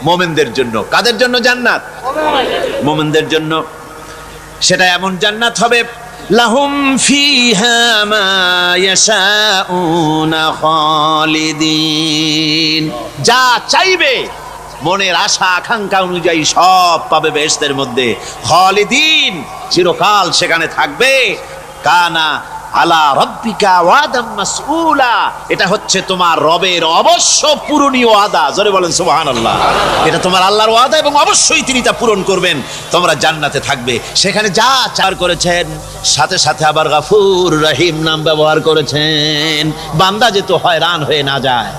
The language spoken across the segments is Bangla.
মুমিনদের জন্য। কাদের জন্য জান্নাত? মুমিনদের জন্য। সেটা এমন জান্নাত হবে, লাহুম ফিহা মা ইয়াশাউনা খালিদিন, যা চাইবে মনের আশা আকাঙ্ক্ষা অনুযায়ী সব পাবে বেহেশতের মধ্যে। খালিদিন, চিরকাল সেখানে থাকবে। কানা আলা রাব্বিকা ওয়াদাম মাসউলা, এটা হচ্ছে তোমার রবের অবশ্য পূরণীয় ওয়াদা। জোরে বলেন সুবহানাল্লাহ। এটা তোমার আল্লাহর ওয়াদা এবং অবশ্যই তিনি তা পূরণ করবেন। তোমরা জান্নাতে থাকবে, সেখানে যা চার করেছেন, সাথে সাথে আবার গাফুর রহিম নাম ব্যবহার করেছেন, বান্দা যেত হয়রান হয়ে না যায়।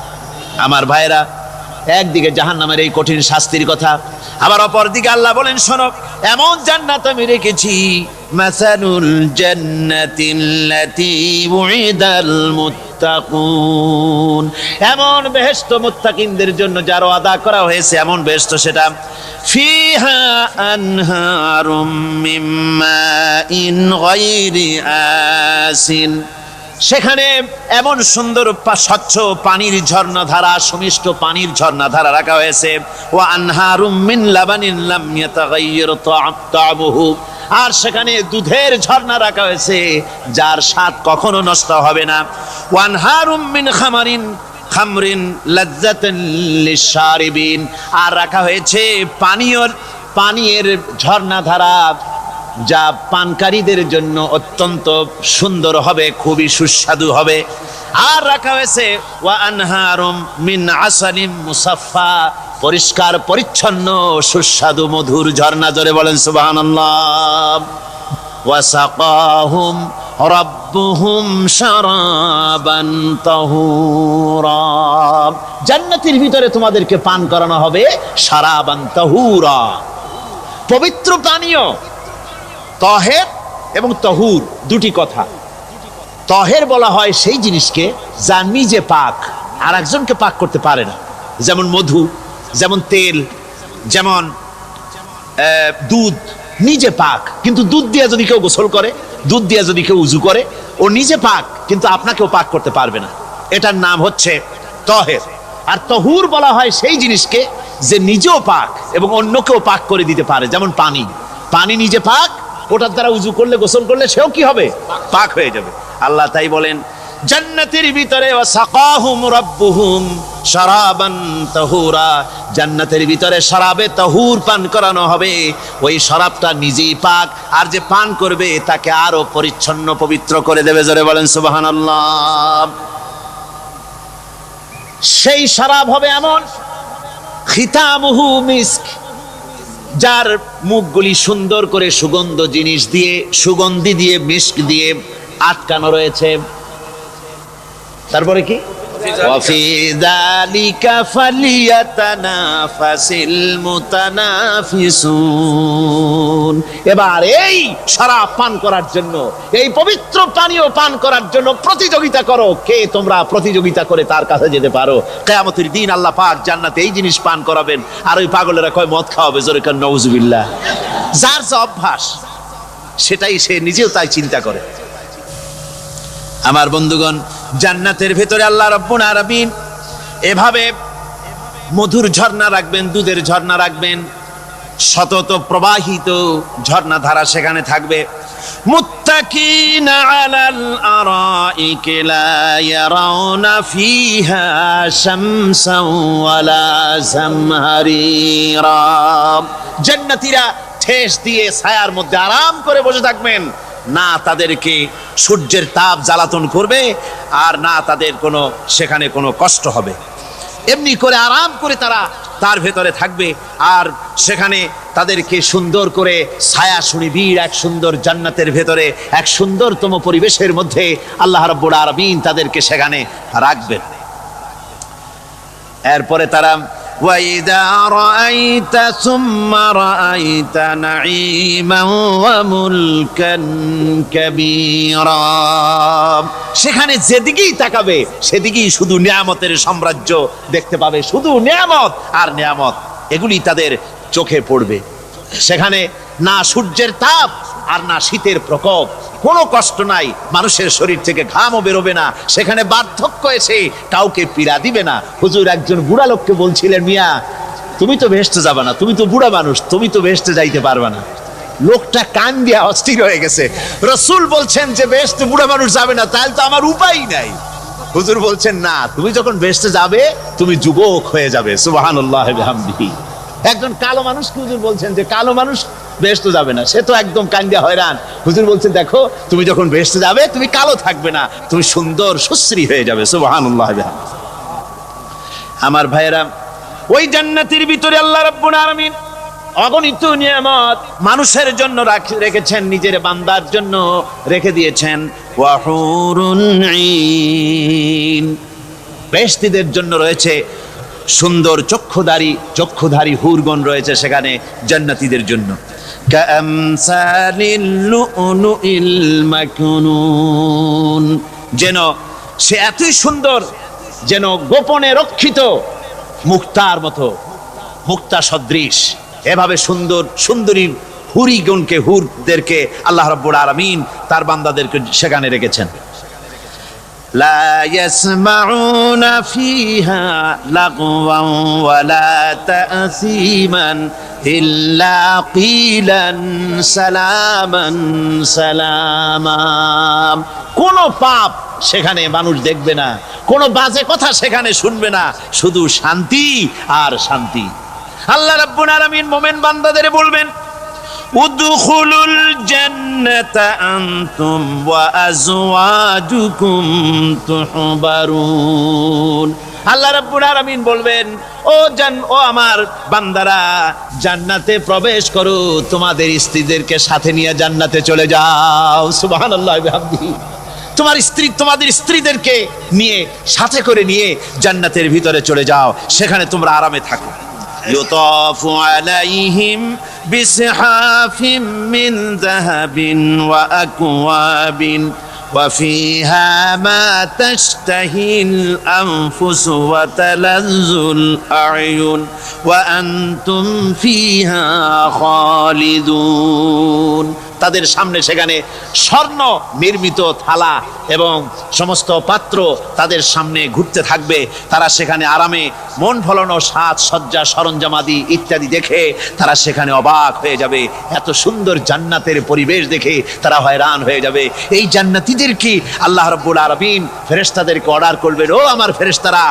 আমার ভাইরা, একদিকে জাহান্নামের এই কঠিন শাস্তির কথা, আবার অপরদিকে আল্লাহ বলেন শোনো, এমন জান্নাত আমি রেখেছি, মাসালুল জান্নাতিল্লাতী উইদাল মুত্তাকুন, এমন বেহেশত মুত্তাকিনদের জন্য যার ওয়াদা করা হয়েছে, এমন বেহেশত সেটা, ফিহা আনহারুম মিন মাইন গায়রি আসিন, সেখানে এমন সুন্দর স্বচ্ছ পানির ঝর্ণাধারা, সুমিষ্ট পানির ঝর্ণাধারা রাখা হয়েছে। ওয়া আনহারুম মিন লাবানিন লাম ইয়াতাগায়্যার তা'আমুহু, আর সেখানে দুধের ঝর্ণা রাখা হয়েছে যার স্বাদ কখনো নষ্ট হবে না। ওয়া আনহারুম মিন খামরিন লাযযাতান লিশ-শারিবিন, আর রাখা হয়েছে পানীয়ের ঝর্ণাধারা যা পানকারীদের জন্য অত্যন্ত সুন্দর হবে, খুবই সুস্বাদু হবে। আর রাখা হয়েছে ওয়া আনহারুম মিন আসালিম মুসাফফা, পরিষ্কার পরিচ্ছন্ন সুস্বাদু মধুর ঝর্ণা। জোরে বলেন সুবহানাল্লাহ। ওয়া সাকাহুম রাব্বুহুম শারাবান তাহুরা, জান্নাতের ভিতরে তোমাদেরকে পান করানো হবে শারাবান তাহুরা, পবিত্র পানীয়। তহের এবং তহুর দুটি কথা। তহের বলা হয় সেই জিনিসকে যা নিজে পাক, আর একজনকে পাক করতে পারে না, যেমন মধু, যেমন তেল, যেমন দুধ নিজে পাক, কিন্তু দুধ দিয়ে যদি কেউ গোসল করে, দুধ দিয়ে যদি কেউ উজু করে, ও নিজে পাক, কিন্তু আপনাকেও পাক করতে পারবে না। এটার নাম হচ্ছে তহের। আর তহুর বলা হয় সেই জিনিসকে যে নিজেও পাক এবং অন্যকেও পাক করে দিতে পারে, যেমন পানি। পানি নিজে পাক, ওটার দ্বারা উজু করলে, গোসল করলে সেও কি হবে? পাক হয়ে যাবে। আল্লাহ তাই বলেন জান্নাতের ভিতরে ওয়াসাকাহুম রাব্বুহুম শারাবান তাহুরা, জান্নাতের ভিতরে শরাবে তাহুর পান করানো হবে। ওই শরাবটা নিজেই পাক, আর যে পান করবে তাকে আরো পরিচ্ছন্ন পবিত্র করে দেবে। জোরে বলেন সুবহানাল্লাহ। সেই শরাব হবে এমন, খিতামুহু মিস্ক, যার মুখগুলি সুন্দর করে সুগন্ধ জিনিস দিয়ে, সুগন্ধি দিয়ে, মিস্ক দিয়ে আটকানো রয়েছে। তারপরে কি? ওয়াফি যালিকা ফালিয়াতানাফাসিল মুতানাফিসুন, এবার এই শরাব পান করার জন্য, এই পবিত্র পানীয় পান করার জন্য প্রতিযোগিতা করো। কে তোমরা প্রতিযোগিতা করে তার কাছে যেতে পারো? কিয়ামতের দিন আল্লাহ পাক জান্নাতে এই জিনিস পান করাবেন, আর ওই পাগলেরা কয় মদ খাওয়াবে। জোরে কান নাউজুবিল্লাহ। যার যা অভ্যাস সেটাই সে নিজেও তাই চিন্তা করে। আমার বন্ধুগণ, জান্নাতের ভেতরে আল্লাহ রাব্বুল আলামিন এভাবে মধুর ঝর্ণা রাখবেন, দুধের ঝর্ণা রাখবেন, সতত প্রবাহিত ঝর্ণাধারা সেখানে থাকবে। মুত্তাকিনা আলাল আরাইকি লা ইয়ারাউনা ফিহা শামসান ওয়ালা জামহারিরা, জান্নাতীরা ঠেস দিয়ে ছায়ার মধ্যে আরাম করে বসে থাকবেন। না তাদেরকে সূর্যের তাপ জ্বালাতন করবে, আর না তাদের কোনো সেখানে কোনো কষ্ট হবে। এমনি করে আরাম করে তারা তার ভেতরে থাকবে, আর সেখানে তাদেরকে সুন্দর করে ছায়া সুনিবিড় এক সুন্দর জান্নাতের ভেতরে এক সুন্দরতম পরিবেশের মধ্যে আল্লাহ রাব্বুল আলামিন তাদেরকে সেখানে রাখবেন। এরপরে তারা وَإِذَا رَأَيْتَ ثُمَّ رَأَيْتَ نَعِيمًا وَمُلْكًا كَبِيرًا, সেখানে যেদিকেই তাকাবে সেদিকেই শুধু নিয়ামতের সাম্রাজ্য দেখতে পাবে, শুধু নিয়ামত আর নিয়ামত, এগুলি তাদের চোখে পড়বে। সেখানে না সূর্যের তাপ আর না শীতের প্রকোপ, কোনো কষ্ট নাই, মানুষের শরীর থেকে ঘামও বেরোবে না, সেখানে বার্ধক্য এসে কাউকে পীড়া দিবে না। হুজুর একজন বুড়া লোককে বলছিলেন, মিয়া তুমি তো বেহেশতে যাবে না, তুমি তো বুড়া মানুষ, তুমি তো বেহেশতে যাইতে পারবে না। লোকটা কান দিয়া অস্থির হয়ে গেছে। রাসূল বলছেন যে বেহেশতে বুড়া মানুষ যাবে না, তাহলে তো আমার উপায় নাই। হুজুর বলছেন না, তুমি যখন বেহেশতে যাবে তুমি যুবক হয়ে যাবে। সুবহানাল্লাহি ওয়া বিহামদিহি। একজন কালো মানুষকে হুজুর বলছেন যে কালো মানুষ বেহেশতে যাবে না, সে তো একদম কান দিয়া হয়রান। হুজুর বলছেন দেখো, তুমি যখন বেহেশতে যাবে তুমি কালো থাকবে না, তুমি সুন্দর সুশ্রী হয়ে যাবে। সুবহানাল্লাহি ওয়া বিহামদিহি। আমার ভাইয়েরা, ওই জান্নাতের ভিতরে আল্লাহ রাব্বুল আলামিন অগণিত নিয়ামত মানুষের জন্য রেখেছেন, নিজের বান্দার জন্য রেখে দিয়েছেন। ওয়া হুরুন ঈন, বেহেশতীদের জন্য রয়েছে সুন্দর চক্ষুধারী হুরগণ রয়েছে সেখানে জান্নাতীদের জন্য। কামসালিল লুলুইল মাকনুন, যেন সে এতই সুন্দর, যেন গোপনে রক্ষিত মুক্তার মতো, মুক্তা সদৃশ। এভাবে সুন্দরী হুরদেরকে আল্লাহ রাব্বুল আলামিন তার বান্দাদেরকে সেখানে রেখেছেন। লা ইয়াসমাউনা ফিহা লাগওয়ান ওয়ালা তাসীমান ইল্লা কিলান সালামান সালামা। কোন পাপ সেখানে মানুষ দেখবে না, কোন বাজে কথা সেখানে শুনবে না, শুধু শান্তি আর শান্তি। আল্লাহ রাব্বুল আলামিন মুমিন বান্দাদের বলবেন, উদখুলুল জান্নাতা আনতুম ওয়া আজওয়াজুকুম তুহবারুন। আল্লাহ রাব্বুল আলামিন বলবেন, ও আমার বান্দারা, জান্নাতে প্রবেশ করো, তোমাদের স্ত্রীদেরকে সাথে নিয়ে জান্নাতে চলে যাও। সুবহানাল্লাহি ওয়া বিহামদিহি। তোমাদের স্ত্রীদেরকে নিয়ে, সাথে করে নিয়ে জান্নাতের ভিতরে চলে যাও, সেখানে তোমরা আরামে থাকো। ইউতাফু আলাইহিম বিসহাফিম মিন যাহাবিন ওয়া আকওয়াবিন ওয়া ফিহা মা তাশতাহিল আনফুসু ওয়া তালাজ্জুল আ'য়ুন ওয়া আনতুম ফিহা খালিদুন। তাদের সামনে সেখানে স্বর্ণ নির্মিত থালা এবং সমস্ত পাত্র তাদের সামনে ঘুরতে থাকবে। তারা সেখানে আরামে মন ভোলানো সাজ সজ্জা সরঞ্জামাদি ইত্যাদি দেখে তারা সেখানে অবাক হয়ে যাবে। এত সুন্দর জান্নাতের পরিবেশ দেখে তারা হয়রান হয়ে যাবে। এই জান্নাতীদের কি আল্লাহ রাব্বুল আলামিন ফেরেশতাদেরকে অর্ডার করবেন, ও আমার ফেরেশতারা,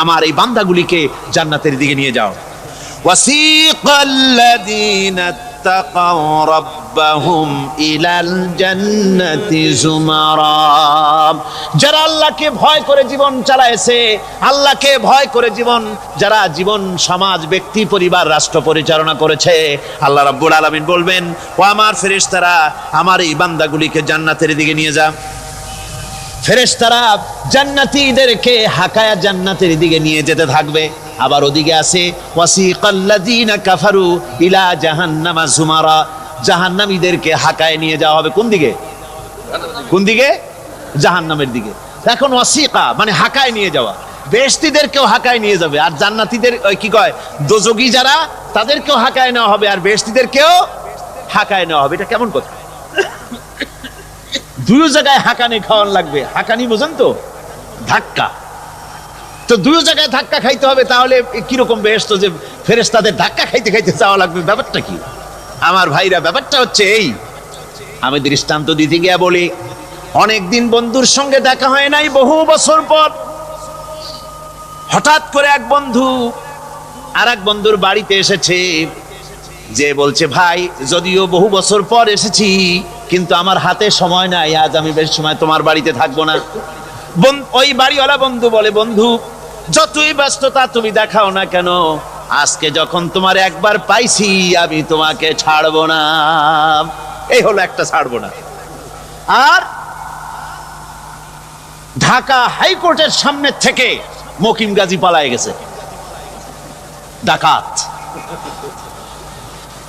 আমার এই বান্দাগুলিকে জান্নাতের দিকে নিয়ে যাও। ওয়াসিকাল্লাযীনা তাকাউ রাব্বাহুম ইলাল জান্নাতি যুমারা। যারা আল্লাহকে ভয় করে জীবন চালায়েছে, আল্লাহকে ভয় করে যারা জীবন সমাজ ব্যক্তি পরিবার রাষ্ট্র পরিচালনা করেছে, আল্লাহ রাব্বুল আলামিন বলবেন, ও আমার ফেরেশতারা, আমার এই বান্দাগুলিকে জান্নাতের দিকে নিয়ে যা। ফেরেশতারা জান্নাতীদেরকে হাকায়া জান্নাতের দিকে নিয়ে যেতে থাকবে। আবার ওদিকে আছে ওয়াসিকাল্লাযীনা কাফারু ইলা জাহান্নামা যুমারা, জাহান্নামীদেরকে হাকায় নিয়ে যাওয়া হবে কোন দিকে? জাহান্নামের দিকে। এখন ওয়াসিকা মানে হাকায় নিয়ে যাওয়া, বেহেশতীদেরকেও হাকায় নিয়ে যাবে, আর জান্নাতীদের কি কয় দোজখী যারা, তাদেরকেও হাকায় নেওয়া হবে, আর বেহেশতীদেরকেও হাকায় নেওয়া হবে। এটা কেমন কথা? দুই জায়গায় হাকানি খাওয়ান লাগবে। হাকানি বোঝেন তো? ধাক্কা। তো দুই জায়গায় ধাক্কা খাইতে হবে, তাহলে কিরকম বেহেশত যে ফেরেশতাদের ধাক্কা খাইতে খাইতে যাওয়া লাগবে? ব্যাপারটা কি আমার ভাইরা? ব্যাপারটা হচ্ছে এই, আমি দৃষ্টান্ত দিতে গিয়া বলি, অনেকদিন বন্ধুর সঙ্গে দেখা হয় নাই, বহু বছর পর হঠাৎ করে এক বন্ধু আর এক বন্ধুর বাড়িতে এসেছে, যে বলছে, ভাই যদিও বহু বছর পর এসেছি, কিন্তু আমার হাতে সময় নাই, আজ আমি বেশ সময় তোমার বাড়িতে থাকবো না। ওই বাড়িওয়ালা বন্ধু বলে, বন্ধু যতই ব্যস্ততা তুমি দেখাও না কেন, আজকে যখন তোমার একবার পাইছি, আমি তোমাকে ছাড়বো না। এই হলো একটা ছাড়বো না। আর ঢাকা হাইকোর্টের সামনে থেকে মকিম গাজী পালায় গেছে, ডাকাত।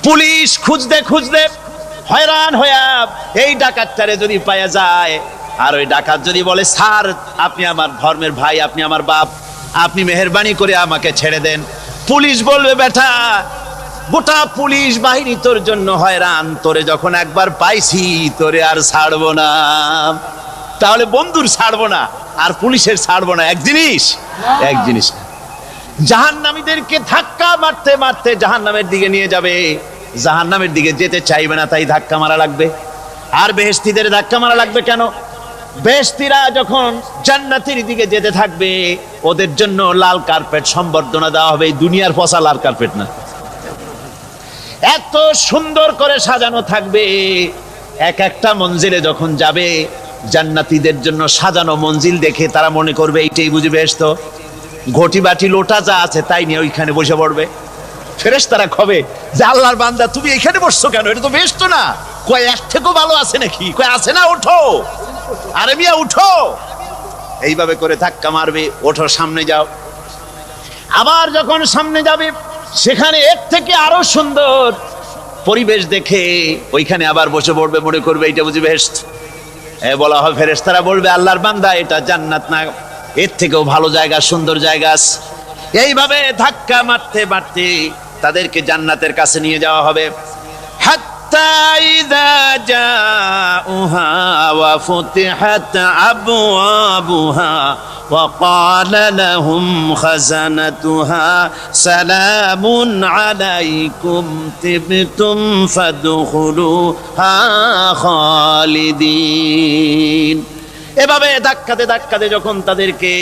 পুলিশ খুঁজতে খুঁজতে হয়রান হইয়া এই ডাকাতটারে যদি পাওয়া যায়, আর ওই ডাকাত যদি বলে, স্যার আপনি আমার ধর্মের ভাই, আপনি আমার বাপ, আপনি মেহেরবানি করে আমাকে ছেড়ে দেন, পুলিশ বলবে, বেটা গোটা পুলিশ বাহিনী তোর জন্য হয়রান, তোরে যখন একবার পাইছি তোরে আর ছাড়বো না। তাহলে বন্ধুর ছাড়বো না আর পুলিশের ছাড়বো না এক জিনিস? এক জিনিস। জাহান্নামীদেরকে ধাক্কা মারতে মারতে জাহান্নামের দিকে নিয়ে যাবে, জাহান্নামের দিকে যেতে চাইবে না, তাই ধাক্কা মারা লাগবে। আর বেহেশতীদের ধাক্কা মারা লাগবে কেন? বেহেশতীরা যখন জান্নাতের দিকে যেতে থাকবে, ওদের জন্য লাল কার্পেট সম্বর্ধনা দেওয়া হবে। এই দুনিয়ার পচা লাল কার্পেট না, এত সুন্দর করে সাজানো থাকবে। এক একটা মঞ্জিলে যখন যাবে, জান্নাতীদের জন্য সাজানো মঞ্জিল দেখে তারা মনে করবে এইটাই বুঝি বেহেশত। ঘটি বাটি লোটা যা আছে তাই নিয়ে ওইখানে বসে পড়বে। ফেরেশতারা কবে যে আল্লাহর বান্দা তুমি এখানে বসছো কেন, এটা তো বেহেশত না। কয় এর থেকেও ভালো আছে নাকি? কয় আছে না, ওঠো, আরে মিয়া উঠো। এইভাবে করে ধাক্কা মারবে, ওঠো সামনে যাও। আবার যখন সামনে যাবে, সেখানে এর থেকে আরো সুন্দর পরিবেশ দেখে ওইখানে আবার বসে পড়বে, মনে করবে এটা বুঝি বেহেশত। বলা হয়, ফেরেশতারা বলবে আল্লাহর বান্দা এটা জান্নাত না, এর থেকেও ভালো জায়গা, সুন্দর জায়গা আছে। এইভাবে ধাক্কা মারতে মারতে তাদেরকে জান্নাতের কাছে নিয়ে যাওয়া হবে। হাত্তা ইযা জাউহা ওয়া ফুতিহাত আবওয়াবুহা ওয়া ক্বালা লাহুম খাযানাতুহা সালামুন আলাইকুম তিবতুম ফাদখুলুহা খালিদিন। এভাবে ধাক্কাতে ধাক্কাতে যখন তাদেরকে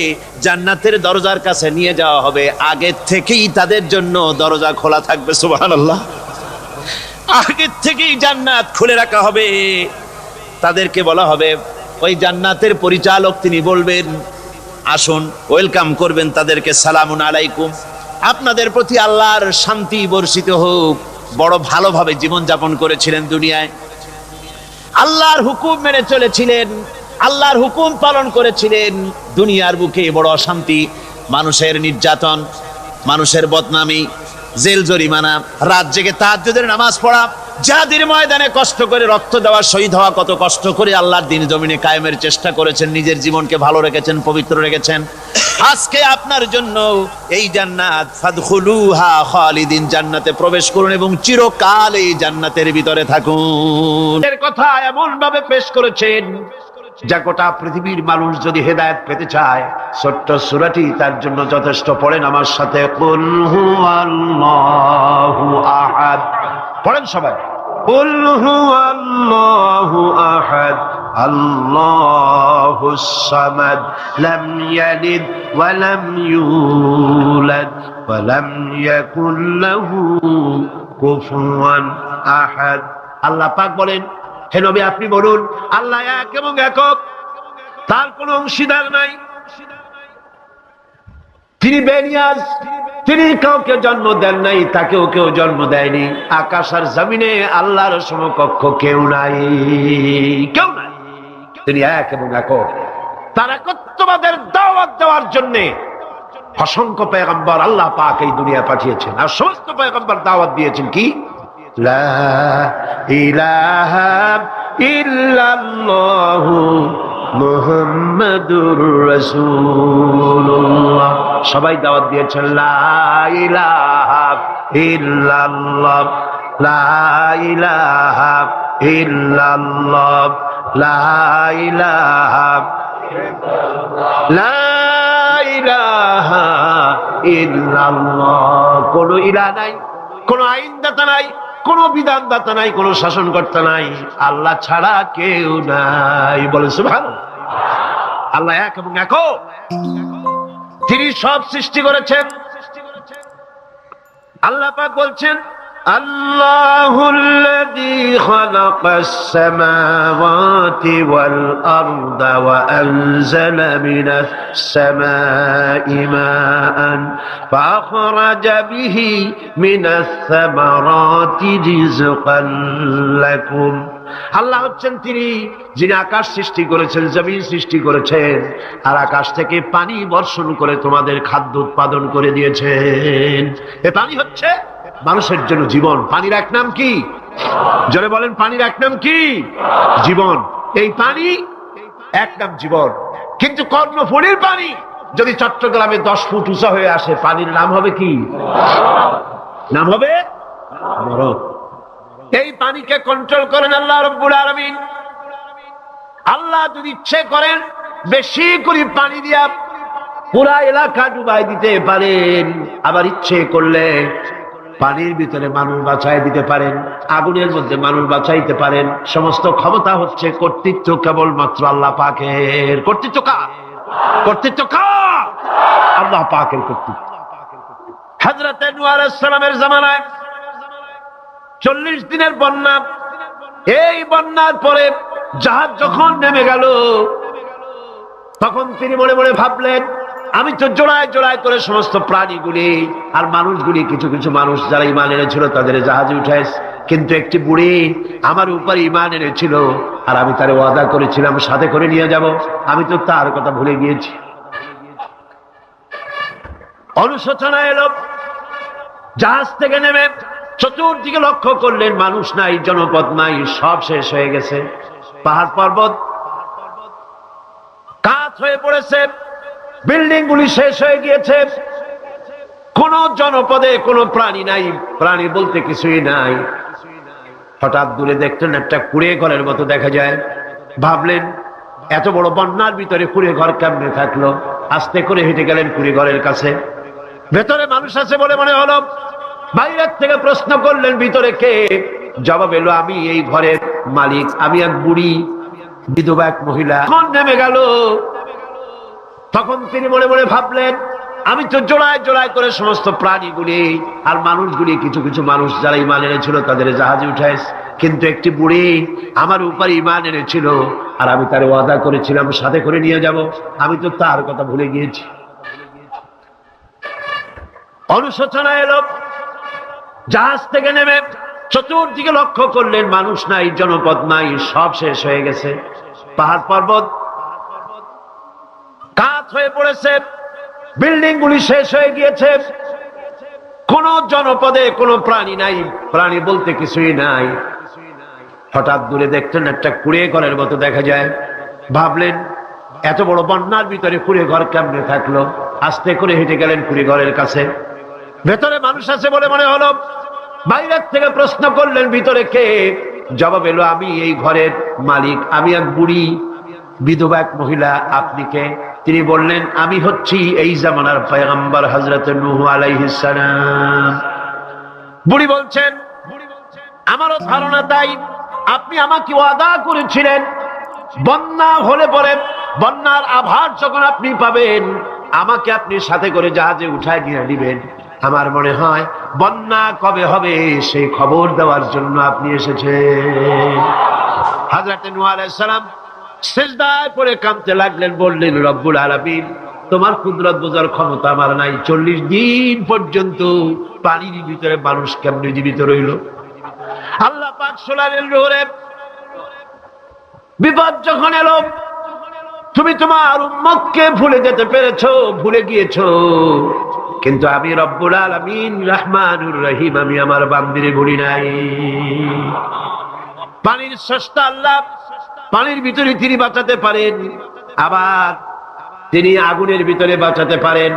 জান্নাতের দরজার কাছে নিয়ে যাওয়া হবে, আগে থেকেই তাদের জন্য দরজা খোলা থাকবে। সুবহানাল্লাহ, আগে থেকেই জান্নাত খুলে রাখা হবে। তাদেরকে বলা হবে, ওই জান্নাতের পরিচালক তিনি বলবেন আসুন, ওয়েলকাম করবেন তাদেরকে, সালামুন আলাইকুম, আপনাদের প্রতি আল্লাহর শান্তি বর্ষিত হোক। বড় ভালোভাবে জীবন যাপন করেছিলেন দুনিয়ায়, আল্লাহর হুকুম মেনে চলেছিলেন, আল্লাহর হুকুম পালন করেছিলেন। দুনিয়ার বুকে বড় অশান্তি, মানুষের নির্যাতন, মানুষের বদনামি, জেল জরিমানা, রাত জেগে তাহাজ্জুদের নামাজ পড়া, জিহাদের ময়দানে কষ্ট করে রক্ত দেওয়া, শহীদ হওয়া, কত কষ্ট করে আল্লাহর দ্বীন জমিনে কায়েমের চেষ্টা করেছেন, নিজের জীবনকে ভালো রেখেছেন, পবিত্র রেখেছেন। আজকে আপনার জন্য এই জান্নাত, ফাদখুলুহা খালিদিন, জান্নাতে প্রবেশ করুন এবং চিরকাল এই জান্নাতের ভিতরে থাকুন। এর কথা এমন ভাবে পেশ করেছেন যা গোটা পৃথিবীর মানুষ যদি হেদায়েত পেতে চায়, ছোট্ট সূরাটি তার জন্য যথেষ্ট। পড়েন আমার সাথে, কুল হুয়াল্লাহু আহাদ। পড়েন সবাই, কুল হুয়াল্লাহু আহাদ আল্লাহুস সামাদ লাম ইয়ালিদ ওয়া লাম ইউলাদ ওয়া লাম ইয়াকুল লাহু কুফুয়ান আহাদ। আল্লাহ পাক বলেন, হে নবী আপনি বলুন, আল্লাহ এক এবং একক, তার কোনো অংশীদার নাই, তিনি বেনিয়াজ, তিনি কাউকে জন্ম দেন নাই, তাকেও কেউ জন্ম দেয়নি। আকাশ আর জমিনে আল্লাহর সমকক্ষ কেউ নাই, কেউ নাই। তিনি এক এবং একক। তার একত্ববাদের দাওয়াত দেওয়ার জন্য অসংখ্য পয়গম্বর আল্লাহ পাক এই দুনিয়া পাঠিয়েছেন, আর সমস্ত পয়গম্বর দাওয়াত দিয়েছেন কি, লা ইলাহা ইল্লাল্লাহু মুহাম্মাদুর রাসূলুল্লাহ। সবাই দাওয়াত দিয়েছেন লা ইলাহা ইল্লাল্লাহ, লা ইলাহা ইল্লাল্লাহ, লা ইলাহা লা ইলাহা ইল্লাল্লাহ। কোন ইলাহ নাই, কোন আইনদাতা নাই, কোন বিধানদাতা নাই, কোন শাসনকর্তা নাই, আল্লাহ ছাড়া কেউ নাই। বলে সুবহানাল্লাহ। আল্লাহ এক এবং একক, তিনি সব সৃষ্টি করেছেন। আল্লাহ পাক বলছেন, আল্লাহুল্লাযী খালাকাস সামাওয়াতি ওয়াল আরদা ওয়া আনজালা মিনাস সামাই মাআন ফাআখরাজা বিহি মিনাস সামারাতি রিজকান লাকুম। আল্লাহ হচ্ছেন তিনি যিনি আকাশ সৃষ্টি করেছেন, জমিন সৃষ্টি করেছেন, আর আকাশ থেকে পানি বর্ষণ করে তোমাদের খাদ্য উৎপাদন করে দিয়েছেন। এ পানি হচ্ছে মানুষের জন্য জীবন। পানির এক নাম কি? জোরে বলেন, পানির এক নাম কি? জীবন। এই পানি এক নাম জীবন। কিন্তু কর্ণফুলীর পানি যদি চট্টগ্রামে 10 ফুট উঁচা হয়ে আসে, পানির নাম হবে কি? নাম হবে মরণ। এই পানিকে কন্ট্রোল করেন আল্লাহ রাব্বুল আলামিন। আল্লাহ যদি ইচ্ছে করেন বেশি করে পানি দিয়া পুরা এলাকা ডুবাই দিতে পারেন, আবার ইচ্ছে করলে পানির ভিতরে মানুষ বাঁচাই দিতে পারেন, আগুনের মধ্যে মানুষ বাঁচাইতে পারেন। সমস্ত ক্ষমতা হচ্ছে, কর্তৃত্ব কেবলমাত্র আল্লাহ পাকের। কর্তৃত্ব কার? কর্তৃত্ব কার? আল্লাহ পাকের কর্তৃত্ব। হযরত নূহ আলাইহিস সালামের জামানায় 40 দিনের বন্যা। এই বন্যার পরে জাহাজ যখন নেমে গেল, তখন তিনি মনে মনে ভাবলেন, আমি তো জোড়ায় জোড়ায় করে সমস্ত প্রাণীগুলি আর মানুষগুলি, কিছু কিছু মানুষ যারা ঈমান এনেছিল তাদের জাহাজে উঠাইছে, কিন্তু একটি বুড়ি আমার উপর ঈমান এনেছিল আর আমি তার ওয়াদা করেছিলাম সাথে করে নিয়ে যাব, আমি তো তার কথা ভুলে গিয়েছি। অনুশোচনা এলো। জাহাজ থেকে নেমে চতুর্দিকে লক্ষ্য করলেন, মানুষ নাই, জনপদ নাই, সব শেষ হয়ে গেছে। পাহাড় পর্বত কাত হয়ে পড়েছে, বিল্ডিং গুলি শেষ হয়ে গিয়েছে, কোন জনপদে কোনো প্রাণী নাই, প্রাণী বলতে কিছুই নাই। হঠাৎ দূরে দেখলেন একটা কুড়ে ঘরের মতো দেখা যায়। ভাবলেন, এত বড় বন্যার ভিতরে কুড়ে ঘর কেমনে থাকলো? আস্তে করে হেঁটে গেলেন কুড়ে ঘরের কাছে। ভেতরে মানুষ আছে বলে মনে হলো। বাইরের থেকে প্রশ্ন করলেন, ভিতরে কে? জবাব এলো, আমি এই ঘরের মালিক, আমি এক বুড়ি বিধবা এক মহিলা। তখন নেমে গেল। তখন তিনি মনে মনে ভাবলেন, আমি তো জোড়ায় জোড়ায় করে সমস্ত প্রাণীগুলি আর মানুষগুলি, কিছু কিছু মানুষ যারা ঈমান এনেছিল তাদের জাহাজে উঠাইছে, কিন্তু একটি বুড়ি আমার উপর ঈমান এনেছিল আর আমি তার ওয়াদা করেছিলাম সাথে করে নিয়ে যাব, আমি তো তার কথা ভুলে গিয়েছি। অনুশোচনা এলো। জাহাজ থেকে নেমে চতুর্দিকে লক্ষ্য করলেন, মানুষ নাই, জনপদ নাই, সব শেষ হয়ে গেছে। পাহাড় পর্বত কাত হয়ে পড়েছে, বিল্ডিং গুলি শেষ হয়ে গিয়েছে, কোন জনপদে কোনো প্রাণী নাই, প্রাণী বলতে কিছুই নাই। হঠাৎ দূরে দেখলেন একটা কুড়ে ঘরের মতো দেখা যায়। ভাবলেন, এত বড় বন্যার ভিতরে কুড়ে ঘর কেমনে থাকলো? আস্তে করে হেঁটে গেলেন কুড়ে ঘরের কাছে। ভেতরে মানুষ আছে বলে মনে হলো। বাইরের থেকে প্রশ্ন করলেন, ভিতরে কে? জবাব এলো, আমি এই ঘরের মালিক, আমি এক বুড়ি বিধবা এক মহিলা, আপনি কে? তিনি বললেন, আমি হচ্ছি এই জামানার পয়গম্বর হযরত নূহ আলাইহিস সালাম। বুড়ি বলছেন, আমারও ধারণা তাই, আপনি আমাকে ওয়াদা করেছিলেন বন্যা হলে পরে, বন্যার আভাস যখন আপনি পাবেন আমাকে আপনি সাথে করে জাহাজে উঠায় নিয়ে দিবেন। আমার মনে হয় বন্যা কবে হবে সেই খবর দেওয়ার জন্য আপনি এসেছেন। হযরত নূহ আলাইহিস সালাম সিজদায় পড়ে কাঁদতে লাগলেন, বললেন, রব্বুল আলামিন, তোমার কুদরত বোঝার ক্ষমতা আমার নাই। 40 দিন পর্যন্ত পানির ভিতরে মানুষ কেমনে জীবিত রইল? আল্লাহ পাক শোনালেন, রোরে বিপদ যখন এলো, তুমি তোমার উম্মতকে ভুলে যেতে পেরেছো, ভুলে গিয়েছো, কিন্তু আমি রব্বুল আলামিন রহমানুর রহিম, আমি আমার বান্দিরে ভুলি নাই। পানির স্রষ্টা আল্লাহ, পানির ভিতরে তিনি বাঁচাতে পারেন, আবার তিনি আগুনের ভিতরে বাঁচাতে পারেন,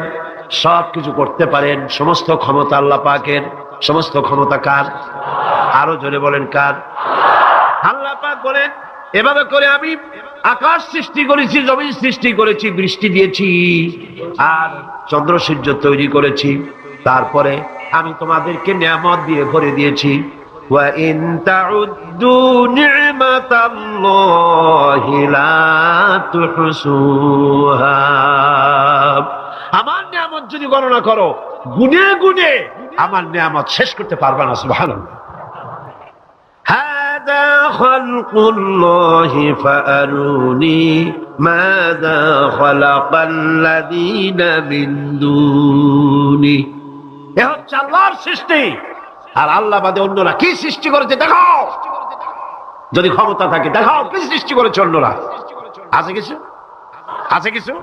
সবকিছু করতে পারেন। সমস্ত ক্ষমতা আল্লাহ পাকের। সমস্ত ক্ষমতা কার? আরো জোরে বলেন, কার? আল্লাহ পাক বলেন, এভাবে করে আমি আকাশ সৃষ্টি করেছি, জমিন সৃষ্টি করেছি, বৃষ্টি দিয়েছি আর চন্দ্র সূর্য তৈরি করেছি, তারপরে আমি তোমাদেরকে নিয়ামত দিয়ে ভরে দিয়েছি। ওয়া ইন তাউদ্দু নি'মাতাল্লাহি লা তুহসুহা। আমার নিয়ামত যদি গণনা করো, গুনে গুনে আমার নিয়ামত শেষ করতে পারবে না। সুবহানাল্লাহ। হাদা খালকুল্লাহি ফাআরুনি মাযা খালাকাল্লাযীনা মিন দুনি। এ হচ্ছে আল্লাহর সৃষ্টি, আর আল্লাহ বাদে অন্যরা কি সৃষ্টি করেছে দেখাও। যদি ক্ষমতা থাকে দেখাও কি সৃষ্টি করেছে অন্যরা। আছে কিছু? আছে কিছু?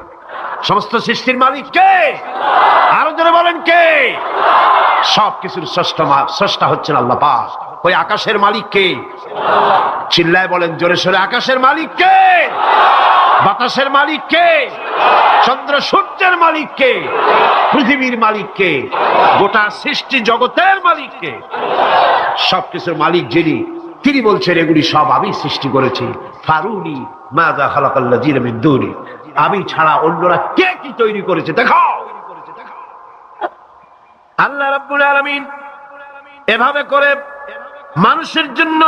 সমস্ত সৃষ্টির মালিক কে? আরো জোরে বলেন, কে? সব কিছুর স্রষ্টা হচ্ছেন আল্লাহ পাক। ওই আকাশের মালিক কে? চিল্লায় বলেন জোরে সোরে, আকাশের মালিক কে? বাতাসের মালিক কে? চন্দ্র সূর্যের মালিক কে? পৃথিবীর মালিক কে? গোটা সৃষ্টি জগতের মালিক কে? সবকিছুর মালিক যিনি, তিনি বলছেন এগুলি সব আমি সৃষ্টি করেছি। ফারুনি মাযা খালাকাল্লাযীনা মিন দুনি। আমি ছাড়া অন্যরা কে কি তৈরি করেছে দেখাও। আল্লাহ রাব্বুল আলামিন এভাবে করে মানুষের জন্য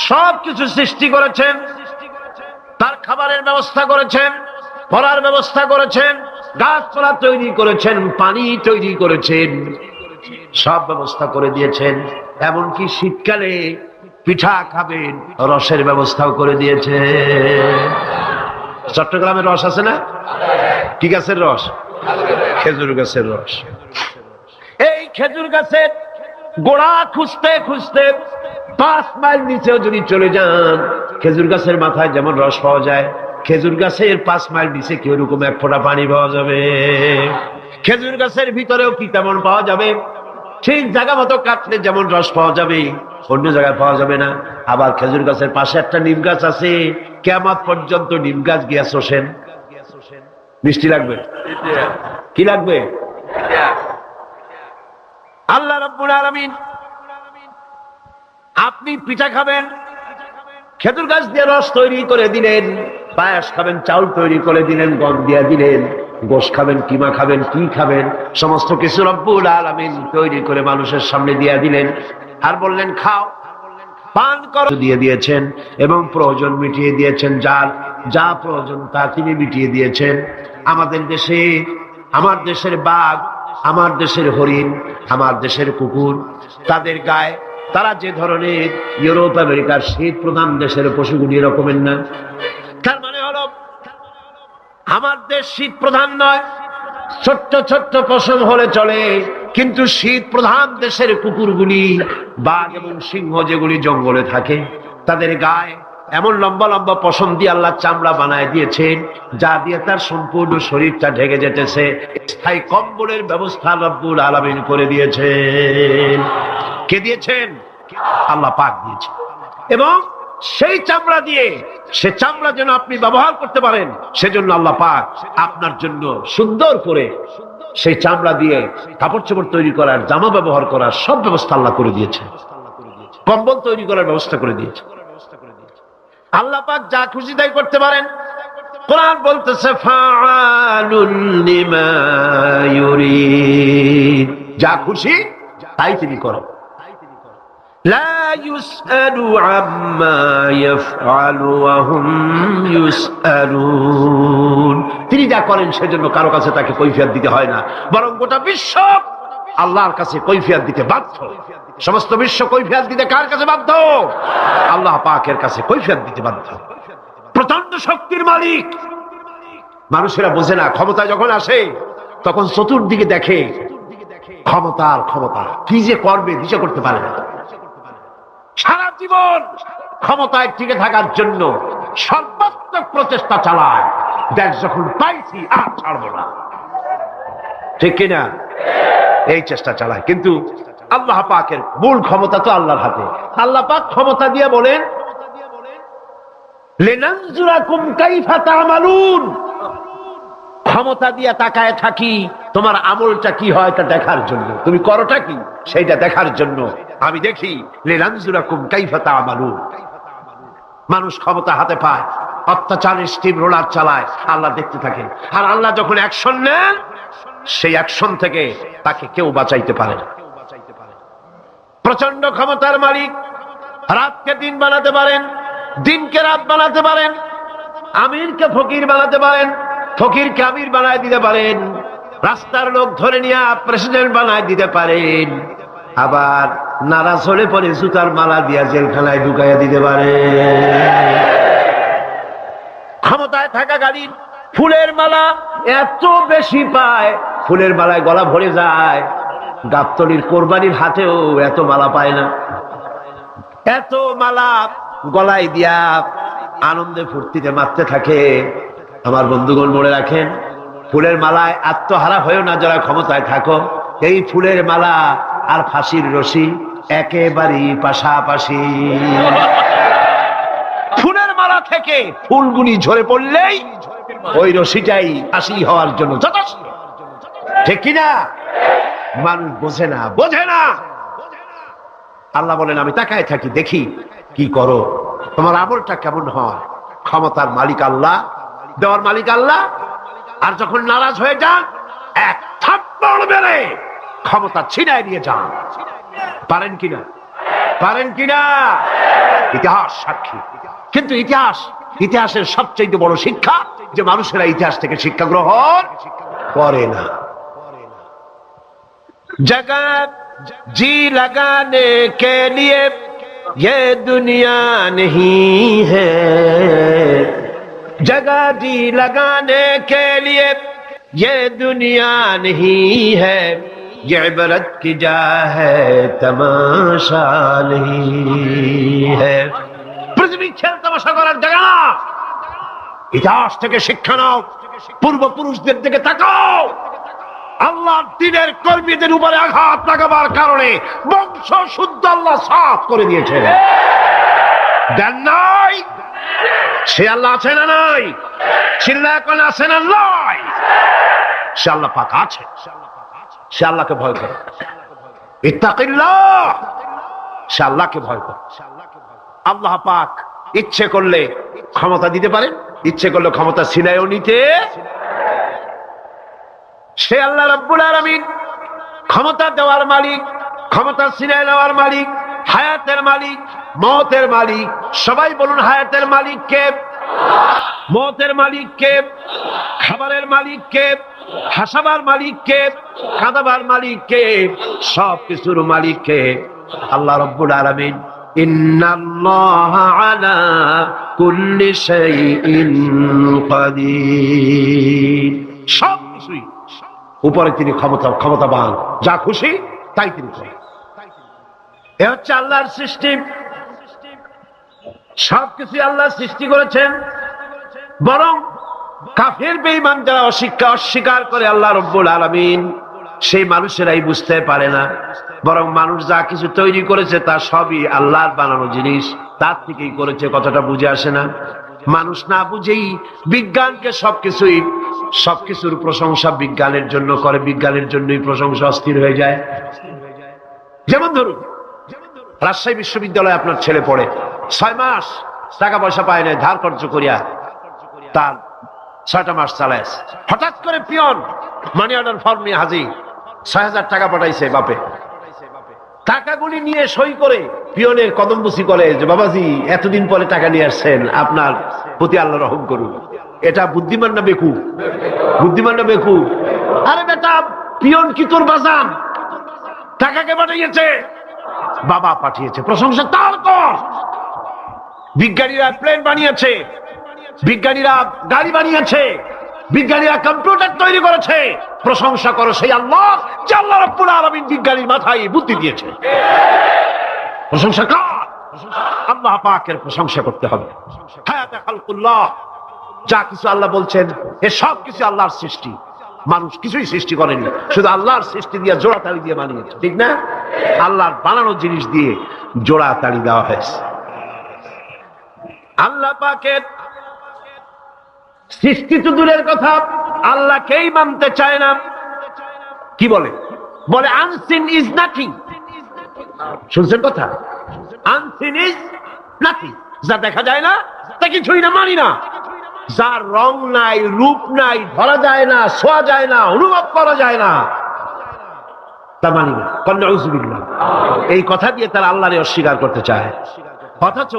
সবকিছু সৃষ্টি করেছেন, তার খাবারের ব্যবস্থা করেছেন, পড়ার ব্যবস্থা করেছেন, গাছপালা তৈরি করেছেন, পানি তৈরি করেছেন, সব ব্যবস্থা করে দিয়েছেন। এমনকি শীতকালে পিঠা খাবেন রসের ব্যবস্থাও করে দিয়েছে। চট্টগ্রামের রস আছে না? কি গাছের রস? খেজুর গাছের রস। এই খেজুর গাছের গোড়া খুঁজতে খুঁজতে 5 মাইল নিচেও যদি চলে যান, খেজুর গাছের মাথায় যেমন রস পাওয়া যায়, খেজুর গাছের 5 মাইল নিচে কি ওরকম এক ফোঁটা পানি পাওয়া যাবে? খেজুর গাছের ভিতরেও কি তেমন পাওয়া যাবে? ঠিক জায়গা মতো কাটলে যেমন রস পাওয়া যাবে, অন্য জায়গায় পাওয়া যাবে না। আবার খেজুর গাছের পাশে একটা নিম গাছ আছে, কিয়ামত পর্যন্ত নিম গাছ গিয়া শোষেন। মিষ্টি লাগবে? কি লাগবে? আল্লাহ রাব্বুল আলামিন আপনি পিঠা খাবেন, খেজুর গাছ দিয়ে রস তৈরি করে দিলেন, পায়েস খাবেন, চাউল তৈরি করে দিলেন, গম দিয়ে দিলেন, গোশ খাবেন, কিমা খাবেন, কি খাবেন, সমস্ত কিছু রব্বুল আলামিন তৈরি করে মানুষের সামনে দিয়ে দিলেন, আর বললেন খাও, পান করো দিয়ে দিয়েছেন, এবং প্রয়োজন মিটিয়ে দিয়েছেন। যার যা প্রয়োজন তা তিনি মিটিয়ে দিয়েছেন। আমাদের দেশে, আমার দেশের বাঘ, আমার দেশের হরিণ, আমার দেশের কুকুর, তাদের গায়ে তারা যে ধরনের ইউরোপ আমেরিকার শীত প্রধান দেশের পশুগুলি এরকমের না। তার মানে হলো আমার দেশ শীত প্রধান নয়, ছোট্ট ছোট্ট পশম হলে চলে, কিন্তু শীত প্রধান দেশের কুকুরগুলি, বাঘ এবং সিংহ যেগুলি জঙ্গলে থাকে, তাদের গায়ে এমন লম্বা লম্বা পশম দিয়ে আল্লাহ চামড়া বানায় দিয়েছেন, যা দিয়ে তার সম্পূর্ণ শরীরটা ঢেকে যেতেছে। স্থায়ী কম্বলের ব্যবস্থা রব্বুল আলামিন করে দিয়েছেন। কে দিয়েছেন? আল্লাহ পাক দিয়েছেন। এবং সেই চামড়া দিয়ে, সে চামড়া যেন আপনি ব্যবহার করতে পারেন, সেজন্য আল্লাহ পাক আপনার জন্য সুন্দর করে সেই চামড়া দিয়ে কাপড় চোপড় তৈরি করার, জামা ব্যবহার করার সব ব্যবস্থা আল্লাহ করে দিয়েছে। কম্বল তৈরি করার ব্যবস্থা করে দিয়েছে। আল্লাহ পাক যা খুশি তাই করতে পারেন। কোরআন বলতেছে ফাআলুল লিমা ইউরিদ, যা খুশি তাই তিনি করেন। লা ইউসআলু আম্মা ইয়াফআলু ওয়া হুম ইউসআলুন, তিনি যা করেন সেজন্য কারো কাছে তাকে কৈফিয়ত দিতে হয় না, বরং গোটা বিশ্ব আল্লাহর কাছে কৈফিয়ত দিতে বাধ্য। সমস্ত বিশ্ব কৈফিয়ত দিতে কার কাছে বাধ্য? আল্লাহ পাকের কাছে কৈফিয়ত দিতে বাধ্য। প্রচন্ড শক্তির মালিক। মানুষেরা বোঝে না, ক্ষমতা যখন আসে তখন চতুর্দিকে দেখে ক্ষমতা আর ক্ষমতা, কি যে করবে দিশা করতে পারে না। সারা জীবন ক্ষমতায় টিকে থাকার জন্য সর্বাত্মক প্রচেষ্টা চালায়, দেখ যখন পাইছি আর ছাড়বো না, ঠিক কিনা? এই চেষ্টা চালায়। কিন্তু আল্লাহ পাকের মূল ক্ষমতা তো আল্লাহর হাতে। আল্লাহ পাক ক্ষমতা দিয়ে বলেন লিনানজুরাকুম কাইফা তা'মালুন, ক্ষমতা দিয়ে তাকায় থাকি তোমার আমলটা কি হয় তা দেখার জন্য, তুমি করোটা কি সেইটা দেখার জন্য আমি দেখি। লিনানজুরাকুম কাইফা তা'মালুন। মানুষ ক্ষমতা হাতে পায়, অত্যাচারের স্টিম রোলার চালায়, আল্লাহ দেখতে থাকেন। আর আল্লাহ যখন অ্যাকশন নেন, সেই অ্যাকশন থেকে তাকে কেউ বাঁচাইতে পারে না। প্রচন্ড ক্ষমতার মালিক। রাতকে দিন বানাতে পারেন, দিনকে রাত বানাতে পারেন, আমিরকে ফকির বানাতে পারেন, ফকিরকে আমির বানায় দিতে পারেন, রাস্তার লোক ধরে নিয়ে প্রেসিডেন্ট বানায় দিতে পারেন, আবার নারাজ হলে পরে জুতার মালা দিয়া জেলখানায় ঢুকাইয়া দিতে পারেন। ক্ষমতায় থাকাকালীন ফুলের মালা এত বেশি পায়, ফুলের মালায় গলা ভরে যায়। গাবতলির কোরবানির হাতেও এত মালা পায় না। এত মালা গলায় দিয়া আনন্দে ফুর্তিতে মারতে থাকে। আমার বন্ধুগণ মনে রাখেন, ফুলের মালায় আত্মহারা হয়েও না যারা ক্ষমতায় থাকো। এই ফুলের মালা আর ফাঁসির রশি একেবারেই পাশাপাশি। ফুলের মালা থেকে ফুলগুলি ঝরে পড়লেই ওই রশিটাই ফাঁসি হওয়ার জন্য যথেষ্ট, ঠিক কিনা? মানুষ বোঝে না, বোঝে না। আল্লাহ বলেন আমি তাকায় থাকি, দেখি কি করো, তোমার আমলটা কেমন হয়। ক্ষমতার মালিক আল্লাহ, দেওয়ার মালিক আল্লাহ। আর যখন নারাজ হয়ে যান, এক থাপ্পড় মেরে ক্ষমতা ছিনায় নিয়ে যান। পারেন কিনা? পারেন কিনা? ইতিহাস সাক্ষী। কিন্তু ইতিহাসের সবচেয়ে বড় শিক্ষা যে মানুষেরা ইতিহাস থেকে শিক্ষা গ্রহণ করে না। जगत जी लगाने के लिए ये दुनिया नहीं है, जगह जी लगाने के लिए ये दुनिया नहीं है, ये इबरत की जा है तमाशा नहीं है। पृथ्वी खेल तमाशा করার জায়গা না। ইতিহাস থেকে শিক্ষা নাও, পূর্বপুরুষদের দিকে তাকাও। আল্লাহর দ্বীনের কর্মীদের উপরে আঘাত লাগাবার কারণে বংশ শুদ্ধ আল্লাহ সাফ করে দিয়েছেন। দেন নাই? সে আল্লাহ আছে না নাই? চিল্লায় কোন আছে না নাই? সে আল্লাহ পাক আছে। সে আল্লাহকে ভয় করে। ইত্তাকিল্লাহ। সে আল্লাহকে ভয় করে। আল্লাহ পাক ইচ্ছে করলে ক্ষমতা দিতে পারেন, ইচ্ছে করলে ক্ষমতা ছিনায়ও নিতে। সে আল্লাহ রাব্বুল আলামিন ক্ষমতা দেওয়ার মালিক, ক্ষমতা ছিনায় নেওয়ার মালিক, হায়াতের মালিক, মওতের মালিক। সবাই বলুন, হায়াতের মালিক কে? মওতের মালিক কে? খাবারের মালিক কে? হাসাবার মালিক কে? কাঁদাবার মালিক কে? সব কিছুর মালিক কে? আল্লাহ রাব্বুল আলামিন। ইন্নাল্লাহা আলা কুল্লি শাইইন কাদির। সব কিছুই উপরে তিনি ক্ষমতাবান, যা খুশি তাই তিনি করেন। এ হচ্ছে আল্লাহর সৃষ্টি। সবকিছু আল্লাহ সৃষ্টি করেছেন। বরং কাফের বেঈমান যারা অস্বীকার করে আল্লাহ রাব্বুল আলামিন, সেই মানুষেরাই বুঝতে পারে না। বরং মানুষ যা কিছু তৈরি করেছে তা সবই আল্লাহর বানানো জিনিস, তার থেকেই করেছে, কথাটা বুঝে আসে না। মানুষ না বুঝেই বিজ্ঞানকে সবকিছুর প্রশংসা বিজ্ঞানের জন্য করে, বিজ্ঞানের জন্যই প্রশংসা অস্থির হয়ে যায়। যেমন ধরুন, রাজশাহী বিশ্ববিদ্যালয়ে আপনার ছেলে পড়ে, 6 মাস টাকা পয়সা পায় না, ধার খরচ করিয়া তার 6টা মাস চালায়। হঠাৎ করে পিয়ন মানি অর্ডার ফর্ম নিয়ে হাজির, 6,000 টাকা পাঠাইছে বাপে। টাকাগুলি নিয়ে সই করে পিয়নের কদমবুসি করে যে, বাবাজি এতদিন পরে টাকা নিয়ে আসছেন, আপনার প্রতি আল্লাহ রহম করুন। এটা বুদ্ধিমান না বেকুব? বুদ্ধিমান না বেকুব? আরে বেটা, পিয়ন কি তোর বাজান? টাকাকে পাঠিয়েছে, বাবা পাঠিয়েছে, প্রশংসা তার কর। বিজ্ঞানীরা প্লেন বানিয়েছে, বিজ্ঞানীরা গাড়ি বানিয়েছে, বিজ্ঞানীরা কম্পিউটার তৈরি করেছে, প্রশংসা করো সেই আল্লাহ যে আল্লাহ রাব্বুল আলামিন বিজ্ঞানীর মাথায় বুদ্ধি দিয়েছে। প্রশংসা কর, আল্লাহ পাকের প্রশংসা করতে হবে। হায়াতে খালকুল্লাহ, যা কিছু আল্লাহ বলছেন এ সব কিছু আল্লাহর সৃষ্টি। মানুষ কিছুই সৃষ্টি করেনি, শুধু আল্লাহর সৃষ্টি দিয়ে জোড়াতালি দিয়ে বানিয়েছে, ঠিক না? আল্লাহর বানানো জিনিস দিয়ে জোড়াতালি দেওয়া হয়েছে। আল্লাহ পাকের সৃষ্টি তো দূরের কথা, আল্লাহকেই মানতে চায় না। কি বলে? বলে আনসিন ইজ নাথিং। শুনছেন কথা? আনসিন ইজ নাথিং, যা দেখা যায় না তা কিছুই না, মানি না। যার রং নাই, রূপ নাই, ধরা যায় না, ছোঁয়া যায় না, অনুভব করা যায় না, তা মানি না। নাউযুবিল্লাহ। এই কথা দিয়ে তারা আল্লাহরে অস্বীকার করতে চায়। অথচ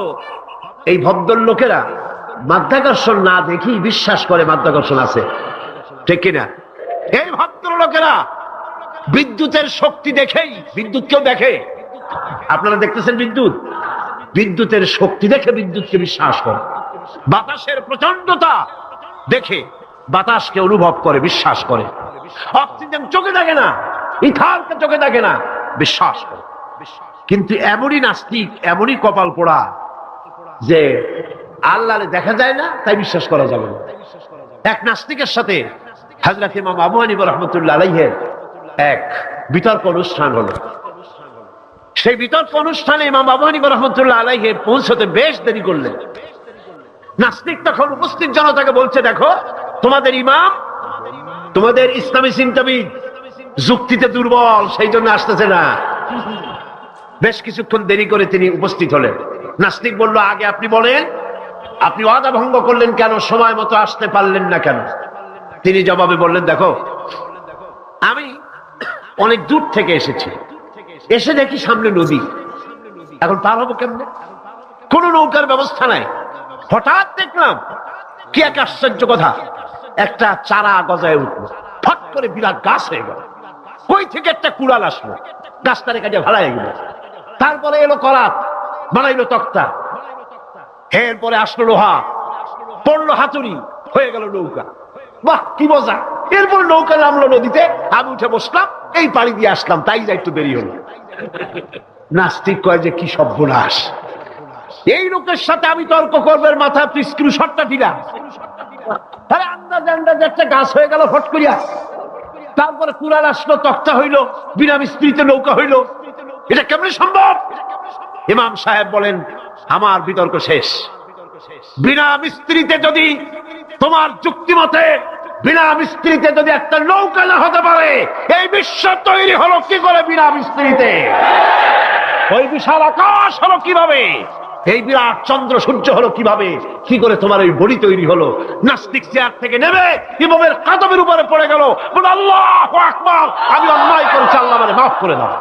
এই ভদ্রলোকেরা মাধ্যাকর্ষণ না দেখেই বিশ্বাস করে মাধ্যাকর্ষণ আছে, ঠিক কিনা? এই ভদ্রলোকেরা বিদ্যুতের শক্তি দেখেই, বিদ্যুৎকেও দেখে। আপনারা দেখতেছেন বিদ্যুতের শক্তি দেখে বিদ্যুৎকে বিশ্বাস করে। বাতাসের প্রচন্ডতা দেখে বাতাসকে অনুভব করে, বিশ্বাস করে। অক্সিজেন চোখে দেখে না, ইথারকে চোখে দেখে না, বিশ্বাস করে। কিন্তু এমনই নাস্তিক, এমনই কপাল পোড়া যে আল্লাহরে দেখা যায় না তাই বিশ্বাস করা যাবে না। এক নাস্তিকের সাথে হযরত ইমাম আবু হানিফা রাহমাতুল্লাহ আলাইহির এক বিতর্ক অনুষ্ঠান হলো। সেই বিতর্ক অনুষ্ঠানে ইমাম আবু হানিফা রাহমাতুল্লাহ আলাইহি পৌঁছতে বেশ দেরি করলেন। নাস্তিক তখন উপস্থিত জনতাকে বলছে, দেখো তোমাদের ইমাম, তোমাদের ইসলামী চিন্তাবিদ যুক্তিতে দুর্বল, সেই জন্য আসতেছে না। বেশ কিছুক্ষণ দেরি করে তিনি উপস্থিত হলেন। নাস্তিক বলল, আগে আপনি বলেন আপনি ওয়াদা ভঙ্গ করলেন কেন, সময় মতো আসতে পারলেন না কেন? তিনি জবাবে বললেন, দেখো আমি অনেক দূর থেকে এসেছি, এসে দেখি সামনে নদী, এখন পার হবো কেমনে? কোন নৌকার ব্যবস্থা নাই। হঠাৎ দেখলাম কি এক আশ্চর্য কথা, একটা চারা গজায় উঠলো, ফট করে বিরাট গাছ হয়ে গেল। কই থেকে একটা কুড়াল আসলো, গাছটারে কাজে ভালাই গেল। তারপরে এলো করাত, বানাইলো তক্তা, এরপরে আসলো লোহা, পড়লো হাতুড়ি, হয়ে গেল নৌকা। বাহ কি মজা! এরপর নৌকা নামলো নদীতে, আমি উঠে বসলাম, এই পাড়ি দিয়ে আসলাম, তাই যা একটু দেরি হলো। নাস্তিক কয় যে কি সর্বনাশ, এই লোকের সাথে আমি তর্ক করবে, মাথা স্ক্রু শটটা দিলাম, তাহলে আন্দাজ একটা গাছ হয়ে গেল ফট করিয়া। তারপরে কুড়াল আসলো, তক্তা হইলো, বিনা মিস্ত্রিতে নৌকা হইলো, এটা কেমনে সম্ভব? ইমাম সাহেব বলেন, আমার বিতর্ক শেষ। বিনা মিস্ত্রিতে যদি, তোমার যুক্তি মতে বিনা মিস্ত্রিতে যদি একটা নৌকা না হতে পারে, এই বিশ্ব তৈরি হলো কি করে বিনা মিস্ত্রিতে? ওই বিশাল আকাশ হলো কিভাবে? এই বিরাট চন্দ্র সূর্য হলো কিভাবে? কি করে তোমার ওই বডি তৈরি হলো? নাস্তিক চেয়ার থেকে নেমে ইমামের কাদমের উপরে পড়ে গেল, বলে আল্লাহু আকবার, আমি অন্যায় করেছি, আল্লাহ আমারে মাফ করে দাও।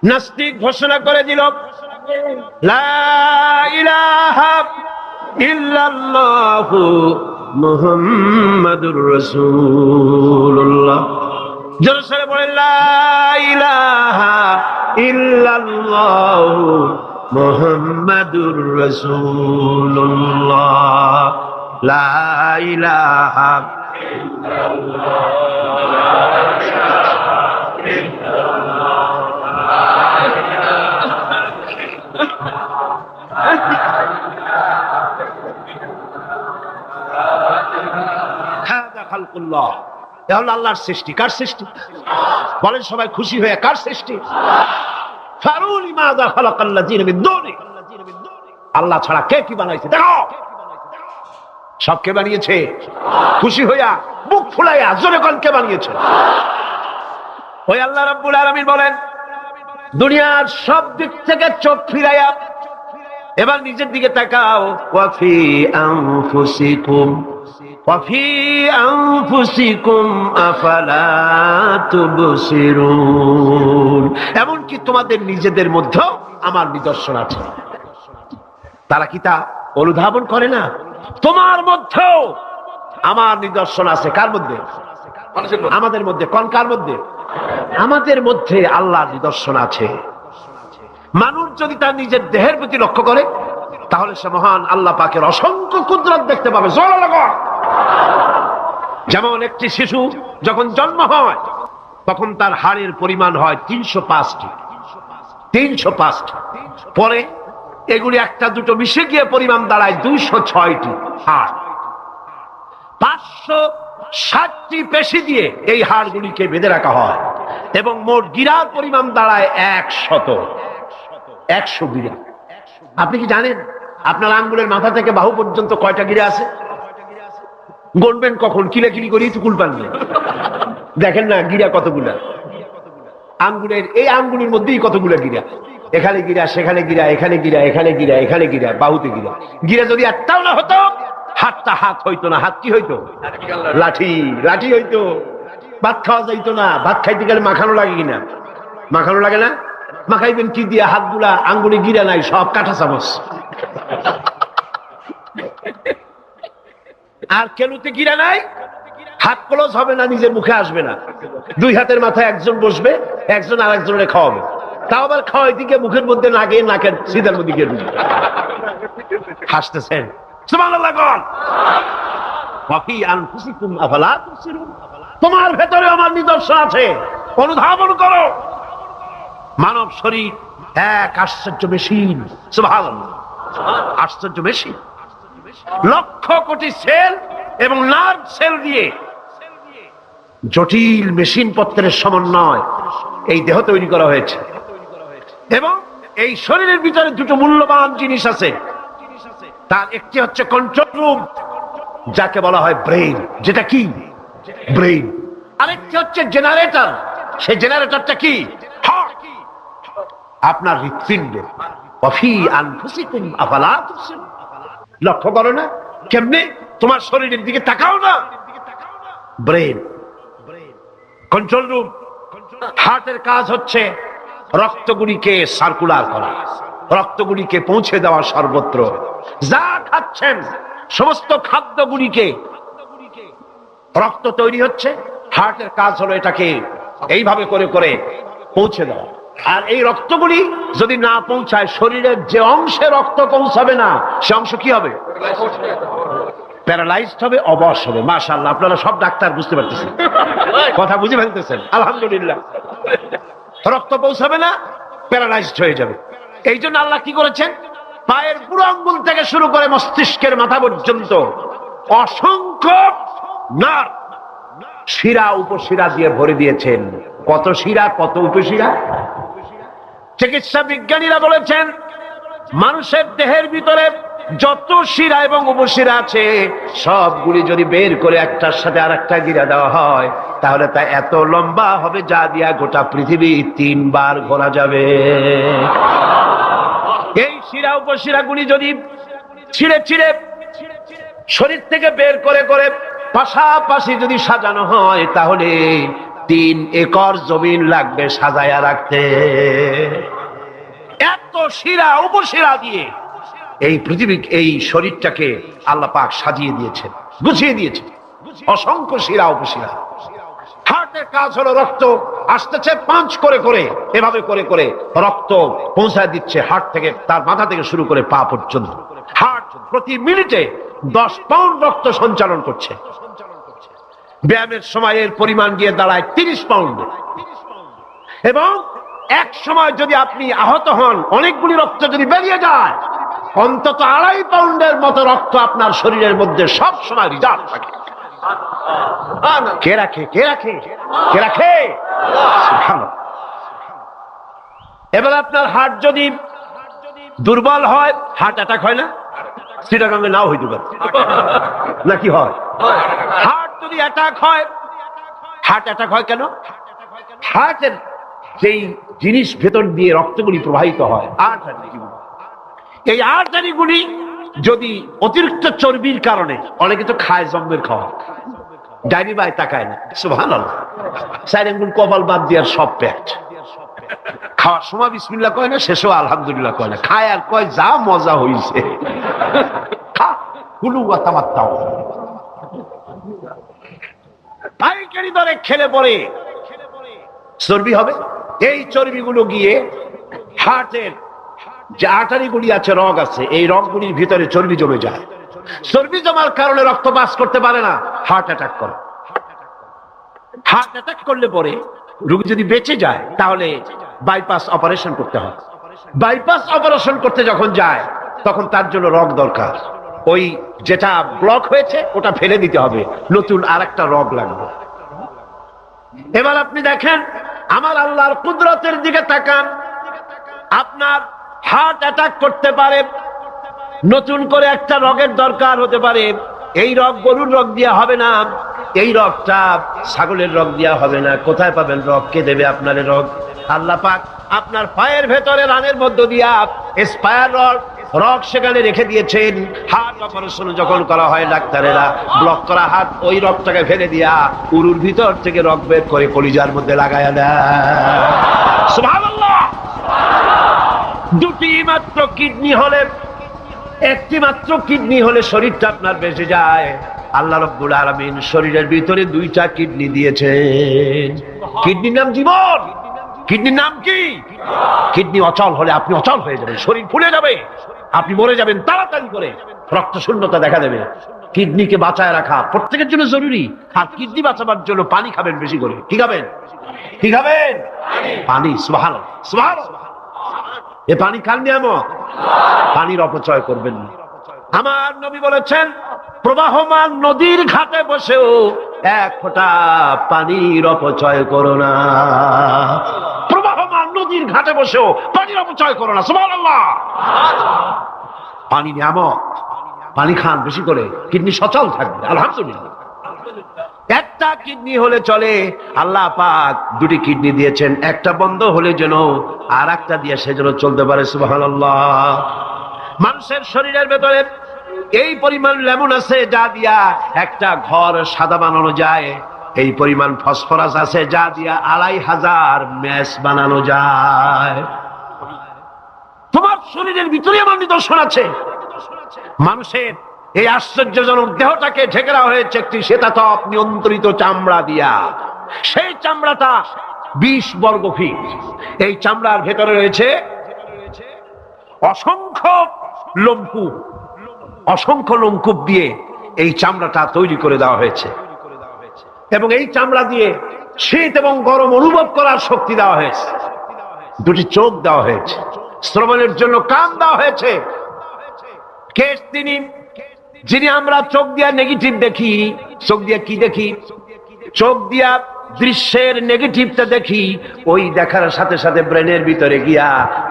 নাস্তিক ঘোষণা করে দিল, লা ইলাহা ইল্লাল্লাহু মুহাম্মাদুর রাসূলুল্লাহ। জোরে বলেন, লা ইলাহা ইল্লাল্লাহু মুহাম্মাদুর রাসূলুল্লাহ। লা ইলাহা খালকুল্লাহ, এ হলো আল্লাহর সৃষ্টি। কার সৃষ্টি? বলেন সবাই খুশি হয়ে, কার সৃষ্টি? ফারুলি মাযা খালাকাল্লাযিনা মিন দুনি, আল্লাহ ছাড়া কে কি বানাইছে দেখো, সব কে বানিয়েছে? খুশি হইয়া মুখ ফুলাইয়া জোরে কোন কে বানিয়েছে? ওই আল্লাহ রাব্বুল আলামিন বলেন, দুনিয়ার সব দিক থেকে চোখ ফিরাইয়া এবার নিজের দিকে তাকাও। ওয়াফি আনফুসিকুম ওয়াফি আনফুসিকুম আফালা তুবসিরুন, এমনকি তোমাদের নিজেদের মধ্যে আমার নিদর্শন আছে, তারা কি তা অনুধাবন করে না? তোমার মধ্যেও আমার নিদর্শন আছে। কার মধ্যে? আমাদের মধ্যে। কোন কার মধ্যে? আমাদের মধ্যে আল্লাহর নিদর্শন আছে। মানুষ যদি তার নিজের দেহের প্রতি লক্ষ্য করে, তাহলে সে মহান আল্লাহ পাকের অসংখ্য কুদরত দেখতে পাবে। জোরে লাগো। যেমন একটি শিশু যখন জন্ম হয়, তখন তার হাড়ের পরিমাণ হয় 305টি। 305টি। পরে এগুলি একটা দুটো মিশে গিয়ে পরিমাণ দাঁড়ায় 206টি হাড়। 560টি পেশি দিয়ে এই হাড়গুলিকে বেঁধে রাখা হয়, এবং মোট গিরার পরিমাণ দাঁড়ায় 100 গিরা। আপনি কি জানেন আপনার আঙ্গুলের মাথা থেকে বাহু পর্যন্ত কয়টা গিরা আছে? গণবেন কখন? কিলাকিলি করি তো কুল পান। দেখেন না গিরা কতগুলা আঙ্গুলের, এই আঙ্গুলের মধ্যেই কতগুলা গিরা, এখানে গিরা, সেখানে গিরা, এখানে গিরা, এখানে গিরা, এখানে গিরা, বাহুতে গিরা। গিরা যদি একটাও না হতো, হাতটা হাত হইতো না। হাত কি হইতো? লাঠি। লাঠি হইতো। ভাত খাওয়া যাইতো না। ভাত খাইতে গেলে মাখানো লাগে কিনা? মাখানো লাগে না? মাখাইবেন কি দিয়ে? হাতগুলা, আঙ্গুলে গিরা নাই, সব কাঁটা চামচ। আর কেলুতে গিরা নাই, হাত ক্লোজ হবে না, নিজের মুখে আসবে না। দুই হাতের মাথায় একজন বসবে, একজন আর একজনের খাওয়াবে। তাও আবার খাওয়াই দিকে মুখের মধ্যে না গিয়ে নাকের সিধার মধ্যে গিয়ে হাসতেছেন। সুবহানাল্লাহ। ওয়াফি আনফুসিকুম আফালা তুবসিরুন, তোমার ভেতরে আমার নিদর্শন আছে, অনুধাবন করো। মানব শরীর এক আশ্চর্য মেশিন। সুবহানাল্লাহ। আশ্চর্য মেশিন। লক্ষ কোটি সেল এবং নার্ভ সেল দিয়ে জটিল মেশিন পত্রের সমন্বয় এই দেহ তৈরি করা হয়েছে, এবং এই শরীরের ভিতরে দুটো মূল্যবান জিনিস আছে। তার একটি হচ্ছে কন্ট্রোল রুম, যাকে বলা হয় ব্রেইন। যেটা কি? ব্রেইন। আরেকটি হচ্ছে জেনারেটর, সেই জেনারেটরটা কি? হার্ট, আপনার হৃৎপিণ্ড। ওয়াফি আনফুসিকুম আফালা তুবসিরুন। লক্ষ্য করো না কেমনে? তোমার শরীরের দিকে তাকাও না। Brain, control room. হার্টের কাজ হচ্ছে রক্তগুলিকে সার্কুলার করা, রক্তগুলিকে পৌঁছে দেওয়া সর্বত্র। যা খাচ্ছেন সমস্ত খাদ্যগুলিকে রক্ত তৈরি হচ্ছে, হার্টের কাজ হলো এটাকে এইভাবে করে করে পৌঁছে দেওয়া। আর এই রক্তগুলি যদি না পৌঁছায়, শরীরের যে অংশে রক্ত পৌঁছাবে না সে অংশ কি হবে? প্যারালাইজড হবে, অবশ হবে। মাশাআল্লাহ, আপনারা সব ডাক্তার বুঝতে পারতেছেন, কথা বুঝে ফেলতেছেন, আলহামদুলিল্লাহ। রক্ত পৌঁছাবে না, প্যারালাইজড হয়ে যাবে। এই জন্য আল্লাহ কি করেছেন? পায়ের পুরো আঙ্গুল থেকে শুরু করে মস্তিষ্কের মাথা পর্যন্ত অসংখ্য নার্ভ, শিরা উপশিরা দিয়ে ভরে দিয়েছেন। কত শিরা, কত উপশিরা! চিকিৎসা বিজ্ঞানীরা বলেছেন মানুষের দেহের ভিতরে যত শিরা এবং উপশিরা আছে সবগুলি যদি বের করে একটার সাথে আর একটা গিরা দেওয়া হয় তাহলে তা এত লম্বা হবে যা দিয়া গোটা পৃথিবী 3 বার ঘোরা যাবে। এই শিরা উপশিরা গুলি যদি ছিঁড়ে ছিঁড়ে শরীর থেকে বের করে করে পাশাপাশি যদি সাজানো হয় তাহলে 3 একর জমিন লাগবে সাজায়া রাখতে। এত শিরা উপশিরা দিয়ে এই পৃথিবী, এই শরীরটাকে আল্লাহ পাক সাজিয়ে দিয়েছেন, গুছিয়ে দিয়েছেন। অসংখ্য শিরা উপশিরা। হার্টের কাজ হলো রক্ত আসতেছে পাঁচ করে করে, এভাবে করে করে রক্ত পৌঁছায় দিচ্ছে হার্ট থেকে, তার মাথা থেকে শুরু করে পা পর্যন্ত। হার্ট প্রতি মিনিটে 10 পাউন্ড রক্ত সঞ্চালন করছে। ব্যায়ামের সময়ের পরিমাণ গিয়ে দাঁড়ায় 30 পাউন্ড। এবং এক সময় যদি আপনি আহত হন, অনেকগুলি রক্ত যদি বেরিয়ে যায়, অন্তত 2.5 পাউন্ডের মতো রক্ত আপনার শরীরের মধ্যে সব সময় রিজার্ভ থাকে। কে রাখে? কে রাখে? কে রাখে? এবার আপনার হার্ট যদি দুর্বল হয়, হার্ট অ্যাটাক হয় না? চিটাগাঙ্গে নাও হইতে পারে, নাকি হয়? হার্ট যদি অ্যাটাক হয়, হার্ট অ্যাটাক হয় কেন? হার্টের যেই জিনিস ভেতর দিয়ে রক্তগুলি প্রবাহিত হয়, এই আর্টারিগুলি যদি অতিরিক্ত চর্বির কারণে, অনেকে তো খায় জম্মের খাওয়া, ডাইনি বাই তাকায় না, সুবহানাল্লাহ, 4 আঙ্গুল কপাল বাদ দিয়ে সব পেট, খাওয়ার সময় বিসমিল্লাহ কয় না, শেষও আলহামদুলিল্লাহ কয় না, খায় আর কয় যা মজা হইছে, খা কুলু ওয়া তামাত্তাউ। পাইকারি দরে খেলে পরে চর্বি হবে। এই চর্বিগুলো গিয়ে হার্টের যে আর্টারিগুলি আছে, রগ আছে, এই রগগুলির ভিতরে চর্বি জমে যায়। চর্বি জমার কারণে রক্ত পাস করতে পারে না, হার্ট অ্যাটাক করে। হার্ট অ্যাটাক করলে পরে রোগী যদি বেঁচে যায় তাহলে বাইপাস অপারেশন করতে হয়। বাইপাস অপারেশন করতে যখন যায় তখন তার জন্য রগ দরকার। ওই যেটা ব্লক হয়েছে ওটা ফেলে দিতে হবে, নতুন আরেকটা রগ লাগবে। এবার আপনি দেখেন আমার আল্লাহর কুদরতের দিকে তাকান। আপনার হার্ট অ্যাটাক করতে পারে, নতুন করে একটা রগের দরকার হতে পারে। এই রগ গরুর রগ দিয়া হবে না, এই রগটা ছাগলের রগ দিয়া হবে না। কোথায় পাবেন রগ? কে দেবে আপনার রগ? আল্লাহ পাক আপনার পায়ের ভেতরে রানের মধ্য দিয়া স্পায়ার রগ সেখানে রেখে দিয়েছেন। হার্ট অপারেশন যখন করা হয় ডাক্তারেরা ব্লক করা হার্ট, ওই রগটাকে ফেলে দিয়া উরুর ভিতর থেকে রগ বের করে কলিজার মধ্যে লাগায়া দেয়। সুবহানাল্লাহ। দুটি মাত্র কিডনি হলে, একটি মাত্র কিডনি হলে শরীরটা আপনার বেঁচে যায়। আল্লাহ রাব্বুল আলামিন শরীরের ভিতরে 2টা কিডনি দিয়েছেন। কিডনির নাম জীবন। কিডনির নাম কি? কিডনি অচল হলে আপনি অচল হয়ে যাবেন, শরীর ফুলে যাবে, আপনি মরে যাবেন তাড়াতাড়ি করে, রক্ত শূন্যতা দেখা দেবে। কিডনিকে বাঁচায় রাখা প্রত্যেকের জন্য জরুরি। আর কিডনি বাঁচাবার জন্য পানি খাবেন বেশি করে। কি খাবেন? কি খাবেন? পানি। সুবহানাল্লাহ, সুবহানাল্লাহ। এ পানি খান নিয়ামত, পানির অপচয় করবেন না। আমার নবী বলেছেন প্রবাহমান নদীর ঘাটে বসেও 1 ফোঁটা পানির অপচয় করো না। প্রবাহমান নদীর ঘাটে বসেও পানির অপচয় করো না। সুবহানাল্লাহ। পানি নিয়ামত, পানি খান বেশি করে, কিডনি সচল থাকবে। আলহামদুলিল্লাহ। একটা একটা কিডনি হলে চলে, আল্লাহ পাক দুটি কিডনি দিয়েছেন, একটা বন্ধ হলে যেন আর একটা দিয়ে সে যেন চলতে পারে। সুবহানাল্লাহ। মানুষের শরীরের ভেতরে এই পরিমাণ লেমন আছে যা দিয়া একটা ঘর সাদা বানানো যায়, এই পরিমাণ ফসফরাস আছে যা দিয়া ২৫০০ ম্যাচ বানানো যায়। তোমার শরীরের ভিতরে আমার নিদর্শন আছে। মানুষের এই আশ্চর্যজনক দেহটাকে ঢেকে দেওয়া হয়েছে একটি শীতাতপ নিয়ন্ত্রিত চামড়া দিয়া। সেই চামড়াটা ২০ বর্গ ফিট। এই চামড়ার ভেতরে রয়েছে অসংখ্য লোমকূপ। অসংখ্য লোমকূপ দিয়ে এই চামড়াটা তৈরি করে দেওয়া হয়েছে এবং এই চামড়া দিয়ে শীত এবং গরম অনুভব করার শক্তি দেওয়া হয়েছে। দুটি চোখ দেওয়া হয়েছে, শ্রবণের জন্য কান দেওয়া হয়েছে। কে তিনি যিনি আমরা চোখ দিয়া নেগেটিভ দেখি? চোখ দিয়া কি দেখি? চোখ দিয়া দৃশ্যের নেগেটিভটা দেখি, ওই দেখার সাথে সাথে ব্রেনের ভিতরে গিয়া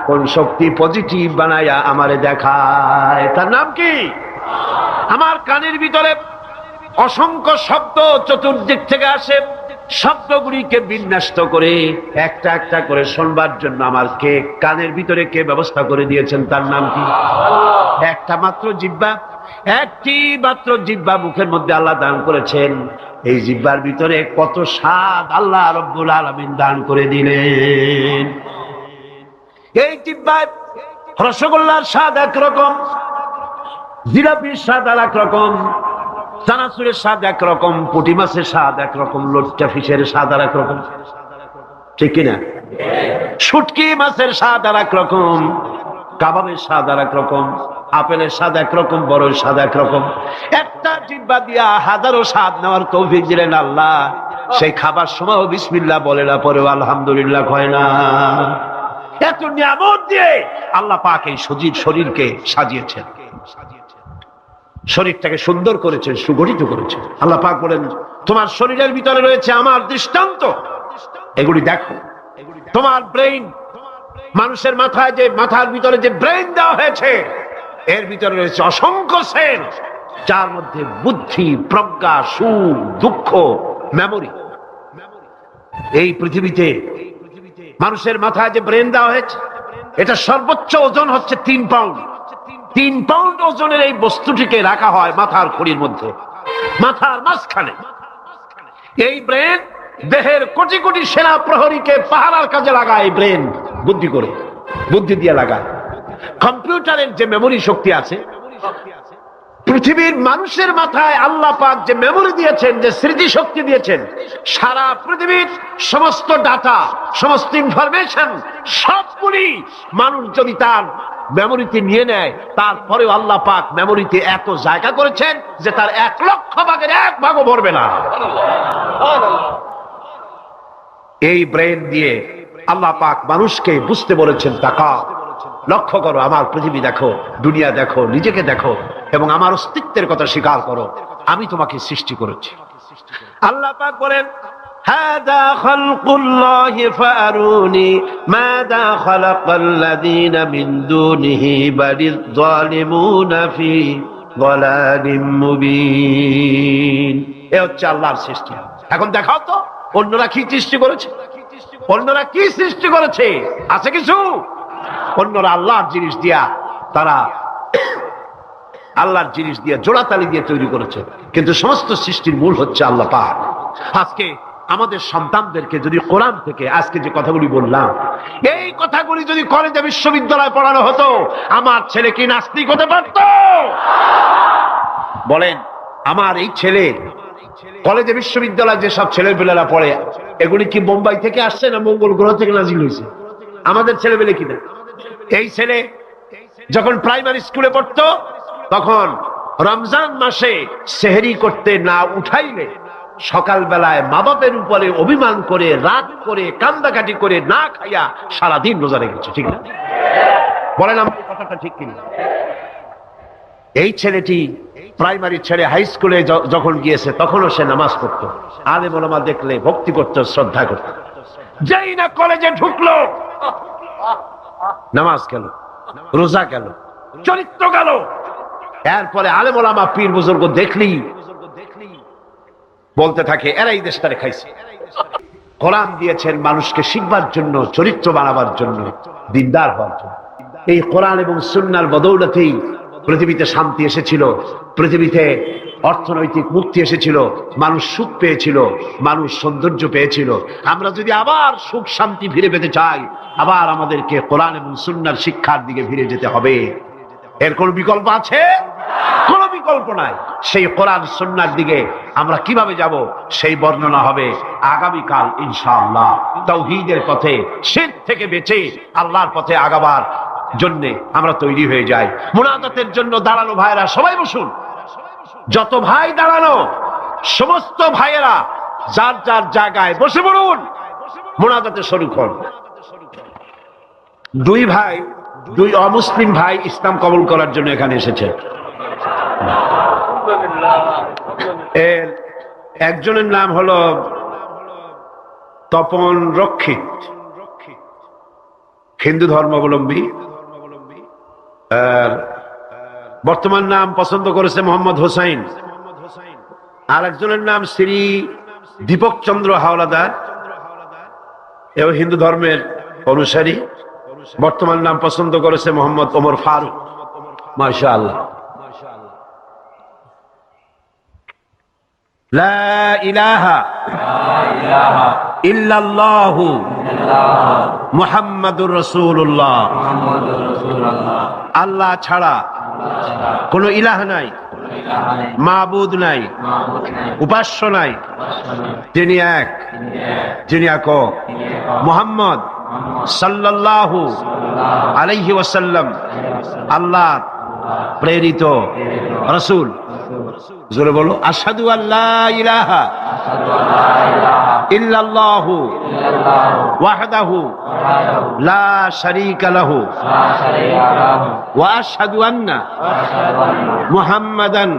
কোন শক্তি পজিটিভ বানায়া আমারে দেখায়। তার নাম কি? আমার কানের ভিতরে অসংখ্য শব্দ চতুর্দিক থেকে আসে, শব্দগুলিকে বিন্যস্ত করে একটা একটা করে শুনবার জন্য আমার কে কানের ভিতরে কে ব্যবস্থা করে দিয়েছেন? তার নাম কি? একটা মাত্র জিহ্বা, একটি মাত্র জিহ্বা মুখের মধ্যে আল্লাহ দান করেছেন। এই জিহ্বার ভিতরে কত স্বাদ আল্লাহ রব্বুল আলামিন দান করে দিলেন। এই জিহ্বায় রসগোল্লার স্বাদ একরকম, জিলাপির স্বাদ আর একরকম, চানাচুরের স্বাদ একরকম, পুঁটি মাছের স্বাদ একরকম, লোট্টা ফিশের স্বাদ আর একরকম, ঠিক কিনা? শুটকি মাছের স্বাদ আর একরকম, কাবাবের স্বাদ আর একরকম, আপেলের স্বাদ একরকম, বড়ের স্বাদ একরকম। একটা জিহ্বা দিয়া হাজারো স্বাদ নেওয়ার তৌফিক দিলেন আল্লাহ। সেই খাবার সময় বিসমিল্লাহ বলে না, পরেও আলহামদুলিল্লাহ কয় না। এত নিয়ামত দিয়ে আল্লাহ পাক এই সজীব শরীরকে সাজিয়েছেন, শরীরটাকে সুন্দর করেছেন, সুগঠিত করেছেন। আল্লাহ পাক বলেন তোমার শরীরের ভিতরে রয়েছে আমার দৃষ্টান্ত, এগুলি দেখো। তোমার ব্রেইন, মানুষের মাথায় যে মাথার ভিতরে যে ব্রেইন দেওয়া হয়েছে, এর ভিতরে রয়েছে অসংখ্য সেল, যার মধ্যে বুদ্ধি, প্রজ্ঞা, সুখ, দুঃখ, মেমোরি। এই পৃথিবীতে মানুষের মাথায় যে ব্রেন দেওয়া হয়েছে, এটা সর্বোচ্চ ওজন হচ্ছে 3 পাউন্ড। 3 পাউন্ড ওজনের এই বস্তুটিকে রাখা হয় মাথার খুঁড়ির মধ্যে, মাথার মাঝখানে। এই ব্রেন দেহের কোটি কোটি সেনা প্রহরীকে পাহারার কাজে লাগায়। এই ব্রেন বুদ্ধি করে, বুদ্ধি দিয়ে লাগায়। কম্পিউটারের যে মেমোরি শক্তি আছে, পৃথিবীর মানুষের মাথায় আল্লাহ পাক যে মেমোরি দিয়েছেন, যে স্মৃতি শক্তি দিয়েছেন, সারা পৃথিবীর সমস্ত ডাটা, সমস্ত ইনফরমেশন সবগুলি মানুষ যদি তার মেমোরিতে নিয়ে নেয়, তারপরেও আল্লাহ পাক মেমোরিতে এত জায়গা করেছেন যে তার 1,00,000 ভাগের 1 ভাগও ভরবে না। এই ব্রেন দিয়ে আল্লাহ পাক মানুষকে বুঝতে বলেছেন, তাকাও, লক্ষ্য করো, আমার পৃথিবী দেখো, দুনিয়া দেখো, নিজেকে দেখো এবং আমার অস্তিত্বের কথা স্বীকার করো। আমি তোমাকে সৃষ্টি করেছি। আল্লাহ পাক বলেন হাদা খালকুল্লাহি ফারুনি মাদা খালাকাল্লাযীনা মিন দুনিহি বালিয যালিমুনা ফি যালালিম মুবিন। এ হচ্ছে আল্লাহর সৃষ্টি। এখন দেখাও তো অন্যরা কি সৃষ্টি করেছে, অন্যরা কি সৃষ্টি করেছে? আছে কিছু? অন্যরা আল্লাহর জিনিস দিয়া, তারা আল্লাহর জিনিস দিয়ে জোড়াতালি দিয়ে তৈরি করেছে, কিন্তু সমস্ত সৃষ্টির মূল হচ্ছে আল্লাহ পাক। আজকে আমাদের সন্তানদেরকে যদি কোরআন থেকে আজকে যে কথাগুলি বললাম, এই কথাগুলি যদি কলেজে বিশ্ববিদ্যালয়ে পড়ানো হতো, আমার ছেলে কি নাস্তিক হতে পারত? বলেন, আমার এই ছেলে কলেজে বিশ্ববিদ্যালয়ে যেসব ছেলেপেলেরা পড়ে, এগুলি কি বোম্বাই থেকে আসছে না মঙ্গল গ্রহ থেকে নাজিল হয়েছে? আমাদের ছেলেপেলে কিনা? এই ছেলে যখন প্রাইমারি স্কুলে পড়তো, তখন রমজান মাসে সেহরি করতে না উঠাইলে সকালবেলায় মা বাপের উপরে অভিমান করে, রাগ করে, কান্দাকাটি করে না খাইয়া সারাদিন রোজা রেখেছে, ঠিক না? বলেন আমার কথাটা ঠিক কিনা? এই ছেলেটি প্রাইমারি ছেড়ে হাই স্কুলে যখন গিয়েছে, তখনও সে নামাজ পড়তো, আলেম ওলামা দেখলে ভক্তি করত, শ্রদ্ধা করত। যেই না কলেজে ঢুকলো, নামাজ গেল, রোজা গেল, চরিত্র গেল। এরপরে আলেম ওলামা পীর বুজুর্গ দেখলি বলতে থাকে এরাই দেশটারে খাইছে। কোরআন দিয়েছেন মানুষকে শিখবার জন্য, চরিত্র বানাবার জন্য, দিনদার হওয়ার জন্য। এই কোরআন এবং সুন্নাহর বদৌলতেই পৃথিবীতে শান্তি এসেছিল, পৃথিবীতে অর্থনৈতিক মুক্তি এসেছিল, মানুষ সুখ পেয়েছিল, মানুষ সৌন্দর্য পেয়েছিল। আমরা যদি আবার সুখ শান্তি ফিরে পেতে চাই, আবার আমাদেরকে কোরআন এবং সুন্নাহর শিক্ষার দিকে ফিরে যেতে হবে। এর কোন বিকল্প আছে? কোন বিকল্প নাই। সেই কোরআন সুন্নাহর দিকে আমরা কিভাবে যাব সেই বর্ণনা হবে আগামীকাল ইনশাআল্লাহ। তাওহীদের পথে, শিরক থেকে বেঁচে আল্লাহর পথে আগাবার জন্য আমরা তৈরি হয়ে যাই। মুনাজাতের জন্য দাঁড়ানো ভাইরা সবাই বসুন। যত ভাই দাঁড়ানো সমস্ত ভাইয়েরা যার যার জায়গায় বসে পড়ুন, মুনাজাতে শরীক হন। দুই ভাই, দুই অমুসলিম ভাই ইসলাম কবুল করার জন্য এখানে এসেছে। এর একজনের নাম হলো তপন রক্ষিত, হিন্দু ধর্মাবলম্বী। আর বর্তমান নাম পছন্দ করেছে মোহাম্মদ হোসাইন। আর একজনের নাম শ্রী দীপক চন্দ্র হাওলাদার, এও হিন্দু ধর্মের অনুসারী। বর্তমান নাম পছন্দ করেছে মোহাম্মদ ওমর ফারুক। মাশাআল্লাহ। লা ইলাহা ইল্লাল্লাহু মুহাম্মাদুর রাসূলুল্লাহ। আল্লাহ ছাড়া কোন ইলাহ নাই, মাবুদ নাই, উপাস্য নাই। তিনি এক, যিনি একক। মুহাম্মদ সাল্লাল্লাহু আলাইহি ওয়াসাল্লাম আল্লাহ প্রেরিত রাসূল। জোরে বলো, আশহাদু আল্লা ইলাহা ইল্লাল্লাহু ওয়াহদাহু লা শারীকা লাহু ওয়া আশহাদু আন্না মুহাম্মাদান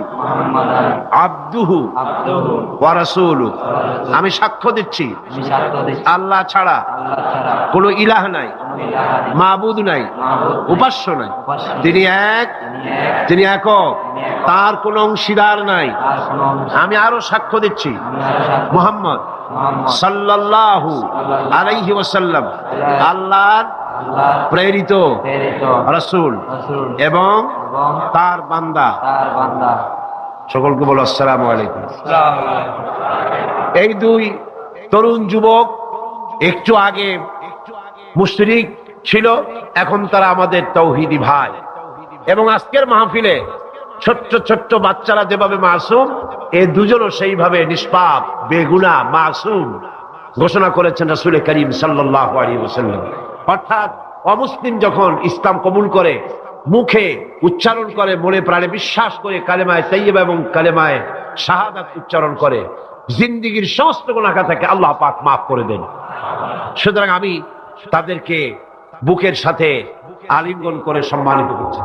আবদুহু ওয়া রাসূলুহু। আমি সাক্ষ্য দিচ্ছি আল্লাহ ছাড়া কোনো ইলাহ নাই, মাবুদ নাই, উপাস্য নাই। তিনি এক, তিনি একক, তার কোনো অংশীদার নাই। আমি আরো সাক্ষ্য দিচ্ছি মুহাম্মদ সাল্লাল্লাহু আলাইহি ওয়াসাল্লাম আল্লাহর প্রেরিত রাসূল এবং তার বান্দা। সকলকে বলো আসসালামু আলাইকুম। এই দুই তরুণ যুবক একটু আগে মুশরিক ছিল, এখন তারা আমাদের তাওহীদি ভাই। এবং আজকের মাহফিলে ছোট্ট ছোট্ট বাচ্চারা যেভাবে মাসুম, এই দুজনও সেইভাবে নিষ্পাপ, বেগুনাহ, মাসুম ঘোষণা করেছেন রাসূল করিম সাল্লাল্লাহু আলাইহি ওয়াসাল্লাম। অর্থাৎ অমুসলিম যখন ইসলাম কবুল করে, মুখে উচ্চারণ করে, মনে প্রাণে বিশ্বাস করে, কালেমায়ে তাইয়্যিবা এবং কালেমায়ে শাহাদাত উচ্চারণ করে, জিন্দেগীর সমস্ত গুনাহ থেকে আল্লাহ পাক মাফ করে দেন। সুতরাং আমি তাদেরকে বুকের সাথে আলিঙ্গন করে সম্মানিত করছি।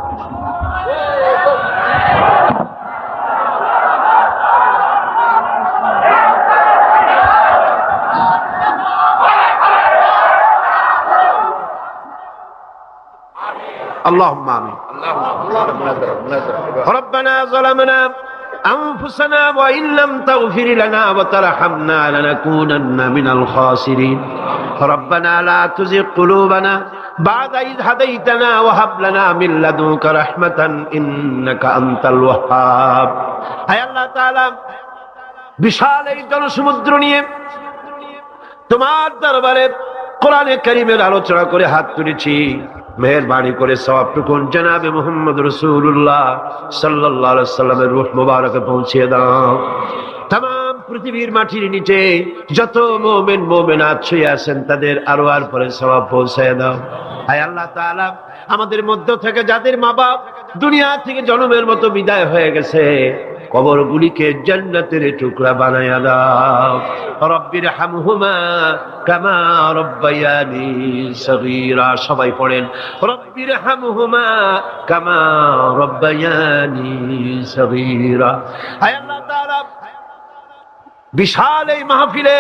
اللهم آمين. ربنا ظلمنا أنفسنا وإن لم تغفر لنا وترحمنا لنكونن من الخاسرين. ربنا لا تزغ قلوبنا بعد إذ هديتنا وهب لنا من لدنك رحمة إنك أنت الوهاب. أي الله تعالى বিশাল এই জনসমুদ্র নিয়ে তোমার দরবারে কোরআনে কারীমের আলোচনা করে হাত তুলেছি। মেহেরবানি করে সওয়াবটুকু জনাবে মুহাম্মদ রাসূলুল্লাহ সাল্লাল্লাহু আলাইহি ওয়াসাল্লামের রূহ মুবারকে পৌঁছে দাও। तमाम পৃথিবীর মাটির নিচে যত মুমিন মুমিনাত শুয়ে আছেন তাদের আরওয়ার পরে সওয়াব পৌঁছে দাও। হায় আল্লাহ তাআলা, আমাদের মধ্য থেকে যাদের মা বাপ দুনিয়া থেকে জন্মের মতো বিদায় হয়ে গেছে, কবরগুলিকে জান্নাতের টুকরা বানায়া দাও। রব্বির হামহুমা কামা রব্বায়ানি সগীরা। সবাই পড়েন, রব্বির হামহুমা কামা রব্বায়ানি সগীরা। হায় আল্লাহ তাআলা, বিশাল এই মাহফিলে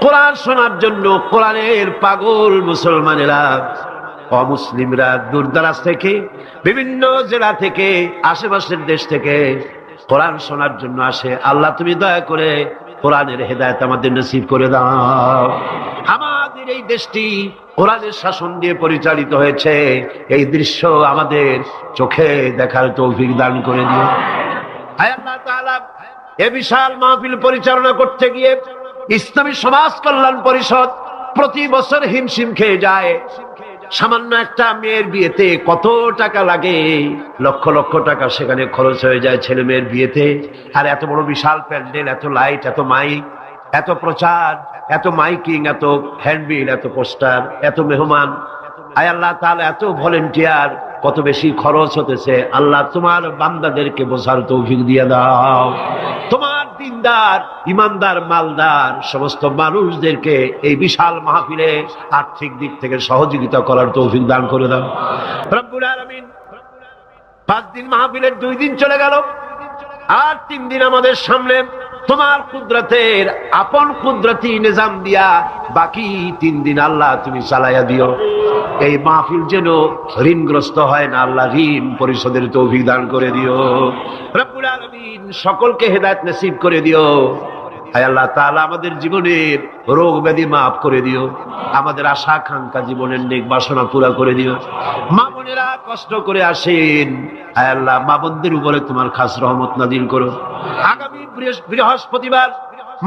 কোরআন শোনার জন্য কোরআনের পাগল মুসলমানেরা, অমুসলিমরা দূরদরাজ থেকে, বিভিন্ন জেলা থেকে, আশেপাশের দেশ থেকে কোরআন শোনার জন্য আসে। আল্লাহ তুমি দয়া করে কোরআনের হেদায়েত আমাদের নসিব করে দাও। আমাদের এই দেশটি কোরআনের শাসন দিয়ে পরিচালিত হয়েছে, এই দৃশ্য আমাদের চোখে দেখার তৌফিক দান করে দিও। হায় আল্লাহ তাআলা, এ বিশাল মাহফিল পরিচালনা করতে গিয়ে ইসলামী সমাজ কল্যাণ পরিষদ প্রতি বছর হিমশিম খেয়ে যায়। সামান্য একটা মেয়ের বিয়েতে কত টাকা লাগে, লক্ষ লক্ষ টাকা সেখানে খরচ হয়ে যায় ছেলে মেয়ের বিয়েতে। আর এত বড় বিশাল প্যান্ডেল, এত লাইট, এত মাইক, এত প্রচার, এত মাইকিং, এত হ্যান্ডবিল, এত পোস্টার, এত মেহমান। আয় আল্লাহ তাআলা, এত ভলেন্টিয়ার, কত বেশি খরচ হতেছে। আল্লাহ তোমার বান্দাদেরকে বোঝার তৌফিক দিয়ে দাও। তোমার দিনদার, ইমানদার, মালদার সমস্ত মানুষদেরকে এই বিশাল মাহফিলে আর্থিক দিক থেকে সহযোগিতা করার তৌফিক দান করে দাও রব্বুল আলামিন। 5 দিন মাহফিলের 2 দিন চলে গেল, আর 3 দিন আমাদের সামনে। তোমার কুদরতের আপন কুদরতি নিজাম দিয়া বাকি 3 দিন আল্লাহ তুমি চালাইয়া দিও। এই মাহফিল যেন ঋণগ্রস্ত হয় না, আল্লাহ ঋণ পরিশোধের তৌফিক দান করে দিও রব্বুল আলামিন। সকলকে হেদায়েত নসিব করে দিও। হায় আল্লাহ তাআলা, আমাদের জীবনের রোগ ব্যাধি মাফ করে দিও। আমাদের আশা আকাঙ্ক্ষা, জীবনের নেক বাসনা পুরা করে দিও। মা বোনেরা কষ্ট করে আসেন, হায় আল্লাহ মা বোনদের উপরে তোমার খাস রহমত নাযিল করো। আগামী বৃহস্পতিবার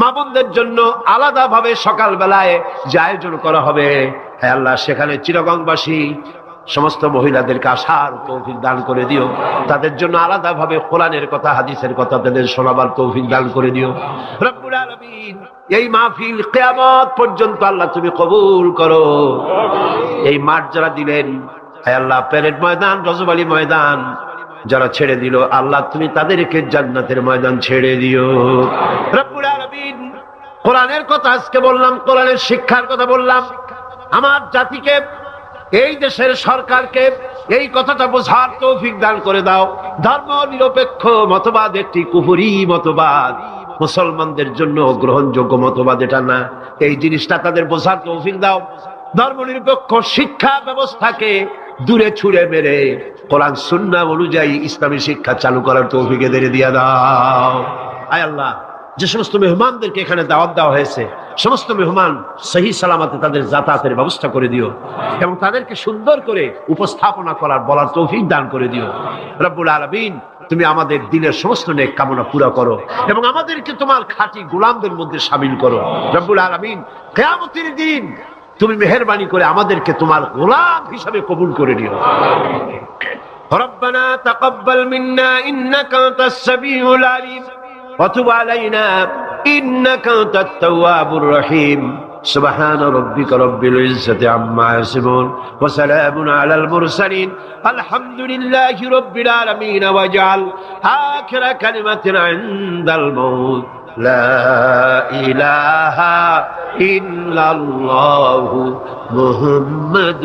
মা বোনদের জন্য আলাদা ভাবে সকাল বেলায় যে আয়োজন করা হবে, হ্যাঁ আল্লাহ, সেখানে চিরগংবাসী সমস্ত মহিলাদেরকে আসার তৌফিক দান করে দিও। তাদের জন্য আলাদা ভাবে কোরআনের কথা, হাদিসের কথা তাদের শোনাবার তৌফিক দান করে দিও রব্বুল আলামিন। এই মাহফিল কিয়ামত পর্যন্ত আল্লাহ তুমি কবুল করো। এই মাঠ যারা দিলেন, হ্যাঁ আল্লাহ, প্যারেড ময়দান, রজবালি ময়দান যারা ছেড়ে দিল, আল্লাহ তুমি তাদেরকে জান্নাতের ময়দান ছেড়ে দিও রব্বুল আলামিন। কোরআনের কথা আজকে বললাম, কোরআনের শিক্ষার কথা বললাম। আমার জাতিকে, এই দেশের সরকারকে এই কথাটা বোঝার তৌফিক দান করে দাও। ধর্ম নিরপেক্ষ মতবাদ একটি কুফরি মতবাদ, মুসলমানদের জন্য গ্রহণযোগ্য মতবাদ এটা না। এই জিনিসটা তাদের বোঝার তৌফিক দাও। ধর্ম নিরপেক্ষ শিক্ষা ব্যবস্থাকে দূরে ছুঁড়ে মেরে কোরআন সুন্নাহ অনুযায়ী ইসলামী শিক্ষা চালু করার তৌফিক এদের দিয়ে দাও। আয় আল্লাহ, যে সমস্ত মেহমানদেরকে এখানে দাওয়াত দেওয়া হয়েছে, সমস্ত মেহমান সহি সালামতে তাদের যাতায়াতের ব্যবস্থা করে দিও এবং তাদেরকে সুন্দর করে উপস্থাপনা করার, বলার তৌফিক দান করে দিও রব্বুল আলামিন। তুমি আমাদের দিনের সমস্ত নেক কামনা পুরা করো এবং আমাদেরকে তোমার খাঁটি গোলামদের মধ্যে শামিল করো রব্বুল আলামিন। কিয়ামতের দিন তুমি মেহেরবানি করে আমাদেরকে তোমার গোলাম হিসাবে কবুল করে নিও। রব্বানা তাকাব্বাল মিন্না ইন্নাকা আনতাস সামিউল আলিম وتب علينا إنك أنت التواب الرحيم سبحان ربك رب العزة عما يصفون وسلام على المرسلين الحمد لله رب العالمين واجعل آخر كلمة عند الموت لا إله إلا الله محمد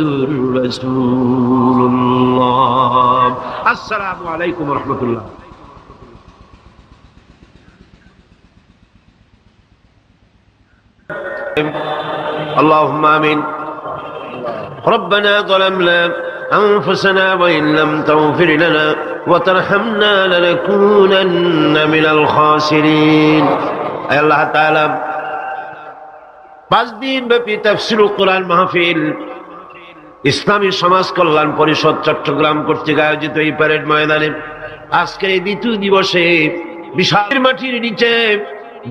رسول الله السلام عليكم ورحمة الله اللهم آمين ربنا ظلمنا أنفسنا وإن لم تغفر لنا وترحمنا لنكونن من الخاسرين أي الله تعالى 5 দিন ব্যাপী তাফসীরুল কোরআন মাহফিল ইসলামী সমাজ কল্যাণ পরিষদ চট্টগ্রাম কর্তৃক আয়োজিত এই প্যারেড ময়দানে আজকের এই দ্বিতীয় দিবসে বিশাল মাটির নিচে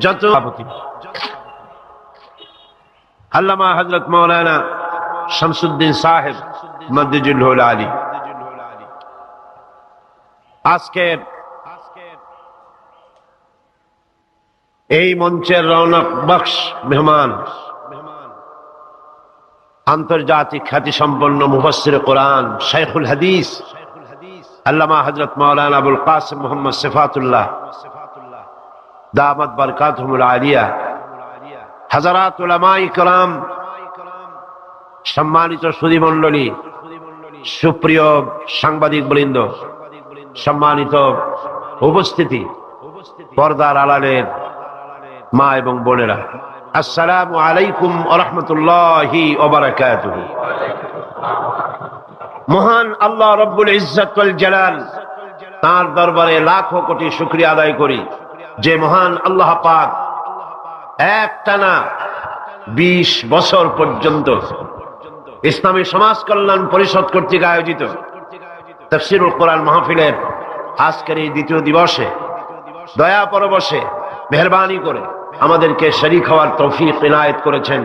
যত আল্লামা হযরত মাওলানা শামসুদ্দিন সাহেব মদ্দুজুল আলী আজকের এই মঞ্চের রৌনক বখশ মেহমান, আন্তর্জাতিক খ্যাতি সম্পন্ন মুফাসসির কোরআন, শাইখুল হাদিস আল্লামা হযরত মাওলানা আবুল কাসিম মুহাম্মদ সিফাতুল্লাহ দামাত বারকাতুহুল আলিয়া, হাজারাত উলামায়ে কেরাম, সম্মানিত সুধী মণ্ডলী, সুপ্রিয় সাংবাদিক বৃন্দ, সম্মানিত উপস্থিতি, পর্দার আড়ালের মা এবং বোনেরা, আসসালামু আলাইকুম ওয়া রাহমাতুল্লাহি ওয়া বারাকাতুহু। মহান আল্লাহ রব্বুল ইজ্জত ওয়াল জালাল, তার দরবারে লাখো কোটি শুকরিয়া আদায় করি যে মহান আল্লাহ পাক একটানা 20 বছর পর্যন্ত ইসলামী সমাজ কল্যাণ পরিষদ কর্তৃক আয়োজিত তাফসীরুল কোরআন মাহফিলের আজকের এই দ্বিতীয় দিবসে দয়া পরবশে মেহেরবানি করে আমাদেরকে শরীক হওয়ার তৌফিক ইনায়েত করেছেন।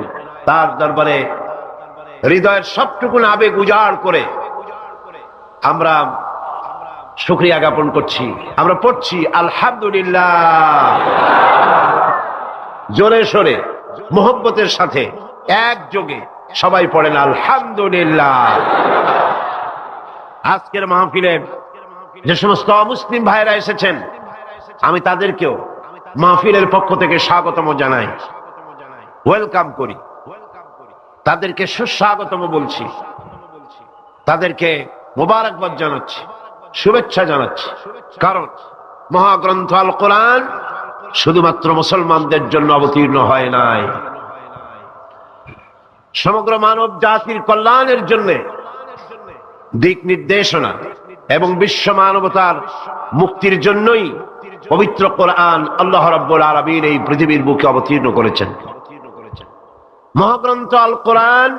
তার দরবারে হৃদয়ের সবটুকু আবেগ উজাড় করে আমরা শুকরিয়া জ্ঞাপন করছি। আমরা পড়ছি আলহামদুলিল্লাহ, জোরে সোরে মোহব্বতের সাথে একযোগে সবাই পড়েন আলহামদুলিল্লাহ। আজকের মাহফিলে যে সমস্ত মুসলিম ভাইরা এসেছেন, আমি তাদেরকেও মাহফিলের পক্ষ থেকে স্বাগতম জানাই, ওয়েলকাম করি, তাদেরকে সুস্বাগতম বলছি, তাদেরকে মোবারকবাদ জানাচ্ছি, শুভেচ্ছা জানাচ্ছি। কারণ মহাগ্রন্থ আল কোরআন শুধুমাত্র মুসলমানদের জন্য অবতীর্ণ হয় নাই, সমগ্র মানব জাতির কল্যাণের জন্য দিক নির্দেশনা এবং বিশ্ব মানবতার মুক্তির জন্যই পবিত্র কোরআন আল্লাহ রাব্বুল আলামিন এই পৃথিবীর বুকে অবতীর্ণ করেছেন। মহাগ্রন্থ আল কোরআন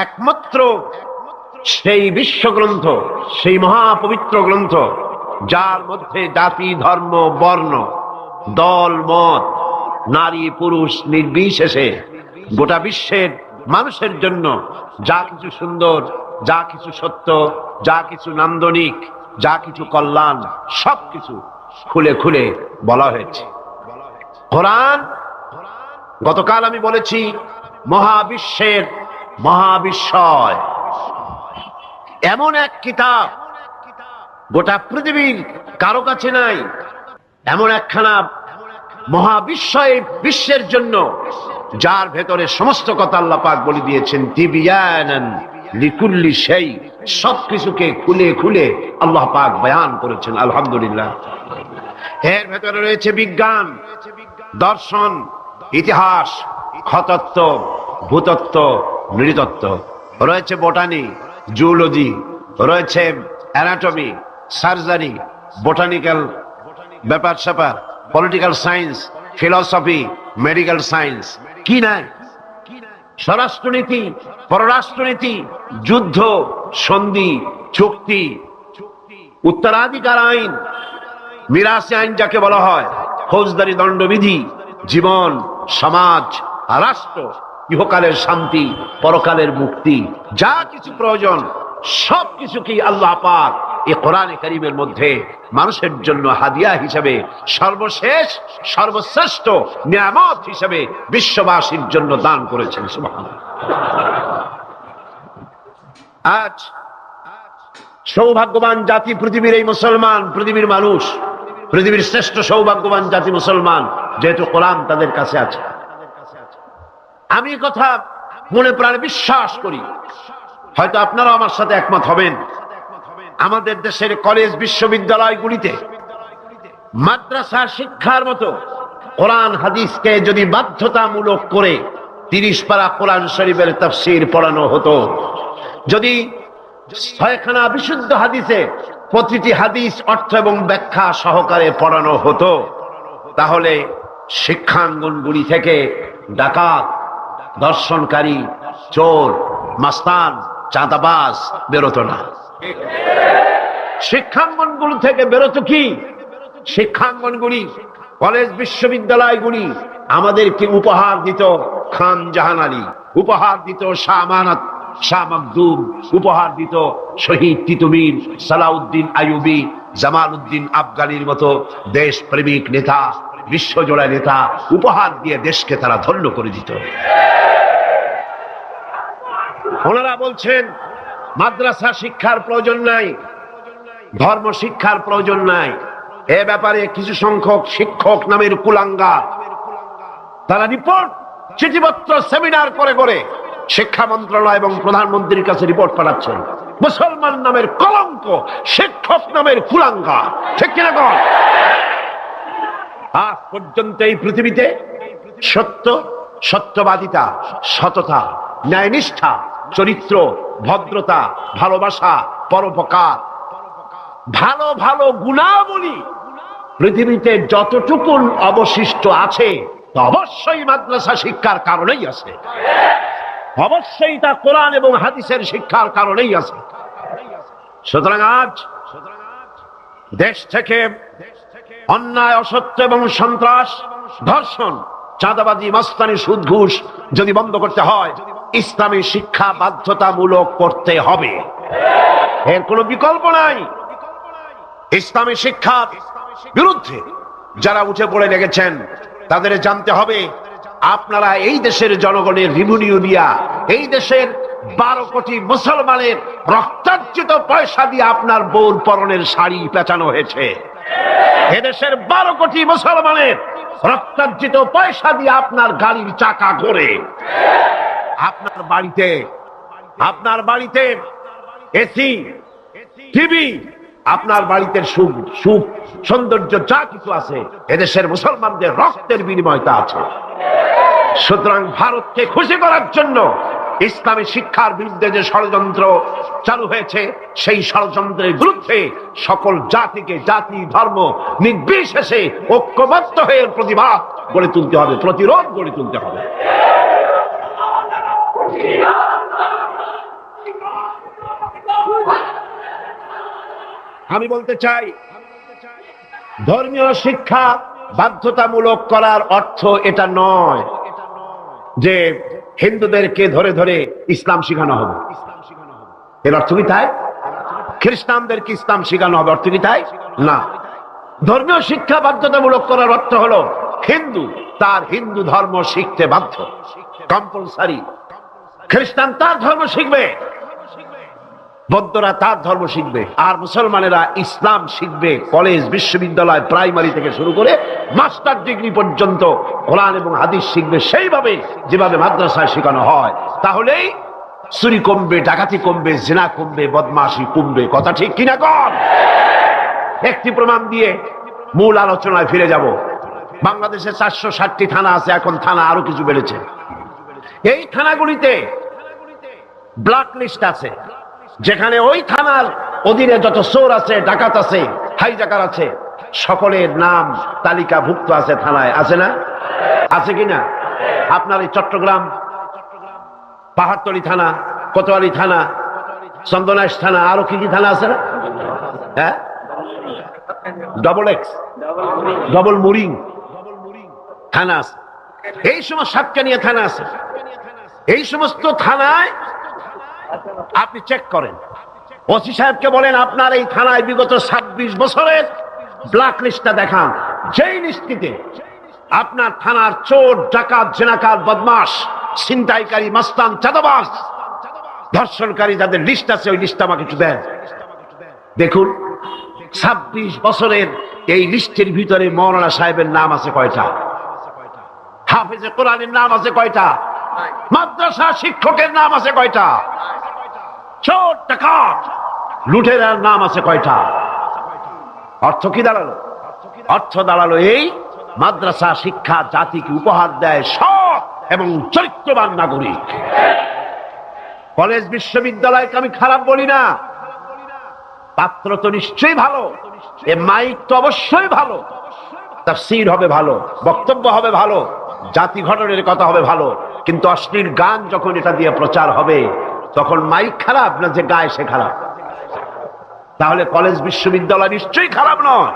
একমাত্র সেই বিশ্বগ্রন্থ, সেই মহাপবিত্র গ্রন্থ যার মধ্যে জাতি, ধর্ম, বর্ণ, দল, মত, নারী, পুরুষ নির্বিশেষে গোটা বিশ্বের মানুষের জন্য যা কিছু সুন্দর, যা কিছু সত্য, যা কিছু নান্দনিক, যা কিছু কল্যাণ, সবকিছু খুলে খুলে বলা হয়েছে। কোরআন, গতকাল আমি বলেছি, মহাবিশ্বের মহাবিস্ময়, এমন এক কিতাব গোটা পৃথিবীর কারো কাছে নাই, এমন একখানা মহাবিস্ময় বিশ্বের জন্য যার ভেতরে সমস্ত কথা আল্লাহ পাক বলে দিয়েছেন। তিবিয়ানান লিকুল্লি শাই, সবকিছুকে খুলে খুলে আল্লাহ পাক বয়ান করেছেন। আলহামদুলিল্লাহ। এর ভেতরে রয়েছে বিজ্ঞান, দর্শন, ইতিহাস, খতত্ব, ভূতত্ত্ব, নৃতত্ত্ব, রয়েছে বোটানি, জুলজি, রয়েছে অ্যানাটমি, সার্জারি, বোটানিক্যাল ব্যাপার স্যাপার, political science, philosophy, medical science, কি নাই, স্বরাষ্ট্রনীতি, পররাষ্ট্রনীতি, যুদ্ধ, সন্ধি, চুক্তি, উত্তরাধিকার আইন, মিরাসি আইন যাকে বলা হয়, ফৌজদারি দণ্ডবিধি, জীবন, সমাজ, রাষ্ট্র, ইহকালের শান্তি, পরকালের মুক্তি, যা কিছু প্রয়োজন সব কিছুকেই আল্লাহ পাক এই কোরআনে কারীমের মধ্যে মানুষের জন্য হাদিয়া হিসেবে, সর্বশেষ সর্বশ্রেষ্ঠ নিয়ামত হিসেবে বিশ্ববাসীর জন্য দান করেছেন। সুবহানাল্লাহ। আজ সৌভাগ্যবান জাতি পৃথিবীর এই মুসলমান, পৃথিবীর মানুষ, পৃথিবীর শ্রেষ্ঠ সৌভাগ্যবান জাতি মুসলমান, যেহেতু কোরআন তাদের কাছে আছে। আমি কথা মনে প্রাণে বিশ্বাস করি, হয়তো আপনারা আমার সাথে একমত হবেন, আমাদের দেশের কলেজ, বিশ্ববিদ্যালয়গুলিতে মাদ্রাসা শিক্ষার মতো কোরআন হাদিসকে যদি বাধ্যতামূলক করে 30 পারা কোরআন শরীফের তাফসীর পড়ানো হতো, যদি 6 খানা বিশুদ্ধ হাদিসে প্রতিটি হাদিস অর্থ এবং ব্যাখ্যা সহকারে পড়ানো হতো, তাহলে শিক্ষাঙ্গনগুলি থেকে ডাকাত, দর্শনকারী, চোর, মাস্তান, চাঁদাবাজ বেরোতো না। শিক্ষাঙ্গনগুলি থেকে বেরোতো কি? শিক্ষাঙ্গনগুলি, কলেজ, বিশ্ববিদ্যালয়গুলি আমাদেরকে উপহার দিত খান জাহান আলী, উপহার দিত শাহ আমানত, শাহ মখদুম, উপহার দিত শহীদ তিতুমির, সালাউদ্দিন আইয়ুবী, জামালউদ্দিন আফগানির মতো দেশ প্রেমিক নেতা, বিশ্বজোড়া নেতা, উপহার দিয়ে দেশকে তারা ধন্য করে দিত। ওনারা বলছেন মাদ্রাসা শিক্ষার প্রয়োজন নাই, ধর্ম শিক্ষার প্রয়োজন নাই। এ ব্যাপারে কিছু সংখ্যক শিক্ষক নামের কুলাঙ্গার তারা রিপোর্ট, চিঠিপত্র, সেমিনার করে করে শিক্ষা মন্ত্রণালয় এবং প্রধানমন্ত্রীর কাছে রিপোর্ট পাঠাচ্ছেন। মুসলমান নামের কলঙ্ক, শিক্ষক নামের কুলাঙ্গার, ঠিক কিনা কর? আজ পর্যন্ত এই পৃথিবীতে সত্য, সত্যবাদিতা, সততা, ন্যায়নিষ্ঠা, চরিত্র, ভদ্রতা, ভালোবাসা, পরোপকার, ভালো ভালো গুণাবলী পৃথিবীতে যতটুকুন অবশিষ্ট আছে তো অবশ্যই মাদ্রাসা শিক্ষার কারণেই আছে, অবশ্যই তা কোরআন এবং হাদিসের শিক্ষার কারণেই আছে। সুতরাং আজ দেশ থেকে অন্যায়, অসত্য এবং সন্ত্রাস, ধর্ষণ, চাঁদাবাজি, মাস্তানি, সুদ, ঘুষ যদি বন্ধ করতে হয়, ইসলামী শিক্ষা বাধ্যতামূলক করতে হবে, এর কোনো বিকল্প নাই। ইসলামী শিক্ষার বিরুদ্ধে যারা উঠে পড়ে লেগেছেন তাদের জানতে হবে, আপনারা এই দেশের জনগণের রিভিনিউ দিয়া, এই দেশের 12 কোটি মুসলমানের রক্তার্জিত পয়সা দিয়ে আপনার বউর পরনের শাড়ি পেঁচানো হয়েছে। এদেশের 12 কোটি মুসলমানের রক্তার্জিত পয়সা দিয়ে আপনার গাড়ির চাকা ঘোরে। আপনার বাড়িতে এসি, টিভি, আপনার বাড়িতে সুখ সৌন্দর্য যা কিছু আছে, এদেশের মুসলমানদের রক্তের বিনিময়তা আছে। সুতরাং ভারতকে খুশি করার জন্য ইসলামী শিক্ষার বিরুদ্ধে যে ষড়যন্ত্র চালু হয়েছে, সেই ষড়যন্ত্রের বিরুদ্ধে সকল জাতিকে, জাতি, ধর্ম নির্বিশেষে ঐক্যবদ্ধ হয়ে প্রতিবাদ গড়ে তুলতে হবে, প্রতিরোধ গড়ে তুলতে হবে। আমি বলতে চাই, ধর্মীয় শিক্ষা বাধ্যতামূলক করার অর্থ এটা নয় যে হিন্দুদেরকে ধরে ধরে ইসলাম শেখানো হবে। এর অর্থ কি তাই? খ্রিস্টানদেরকে ইসলাম শেখানো হবে, অর্থ কি তাই? না। ধর্মীয় শিক্ষা বাধ্যতামূলক করার অর্থ হলো হিন্দু তার হিন্দু ধর্ম শিখতে বাধ্য, কম্পালসারি। খ্রিস্টান তার ধর্ম শিখবে, বৌদ্ধরা তার ধর্ম শিখবে, আর মুসলমানেরা ইসলাম শিখবে। কলেজ, বিশ্ববিদ্যালয়, প্রাইমারি থেকে শুরু করে মাস্টার ডিগ্রি পর্যন্ত কোরআন এবং হাদিস শিখবে সেইভাবে যেভাবে মাদ্রাসায় শেখানো হয়। তাহলেই চুরি কমবে, ডাকাতি কমবে, জিনা কমবে, বদমাশি কমবে। কথা ঠিক কিনা কন? একটি প্রমাণ দিয়ে মূল আলোচনায় ফিরে যাব। বাংলাদেশে 460টি থানা আছে, এখন থানা আরো কিছু বেড়েছে। এই থানাগুলিতে ব্ল্যাক লিস্ট আছে, যেখানে ওই থানার অধীনে যত চোর আছে, ডাকাত আছে, হাইজাকার আছে, সকলের নাম তালিকাভুক্ত আছে থানায়। আছে না? আছে কিনা? আপনার এই চট্টগ্রাম পাহাড়তলী থানা, কোতোয়ালি থানা, চন্দনাইশ থানা, আরো কি কি থানা আছে না? হ্যাঁ, ডবল এক্স, ডবল মুরিং থানা আছে, এই সমস্ত সাতকানিয়া থানা আছে। এই সমস্ত থানায় আপনি চেক করেন, ওসি সাহেবকে বলেন আপনার এই থানায় বিগত 26 বছরের ব্ল্যাক লিস্টটা দেখান। যেই লিস্টিতে আপনার থানার চোর, ডাকাত, জেনাকার, বদমাশ, ছিনতাইকারী, মাস্তান, চাঁদাবাজ, ধর্ষণকারী যাদের লিস্ট আছে, ওই লিস্ট আমাকে একটু দেন। দেখুন 26 বছরের এই লিস্টের ভিতরে মৌলানা সাহেবের নাম আছে কয়টা? হাফেজে কোরআনের নাম আছে কয়টা? মাদ্রাসা শিক্ষকের নাম আছে কয়টা? চোর, ডাকাত, লুটেরার নাম আছে কয়টা? অর্থ কি দাঁড়ালো? অর্থ দাঁড়ালো এই মাদ্রাসা শিক্ষা জাতিকে উপহার দেয় সৎ এবং চরিত্রবান নাগরিক। কলেজ, বিশ্ববিদ্যালয়কে আমি খারাপ বলি না, পাত্র তো নিশ্চয়ই ভালো, এ মাইক তো অবশ্যই ভালো, তাফসীর হবে ভালো, বক্তব্য হবে ভালো, জাতি গঠনের কথা হবে ভালো, কিন্তু অশ্লীল গান যখন এটা দিয়ে প্রচার হবে, তখন মাইক খারাপ না যে গায় সে খারাপ? তাহলে কলেজ, বিশ্ববিদ্যালয় নিশ্চয়ই খারাপ নয়।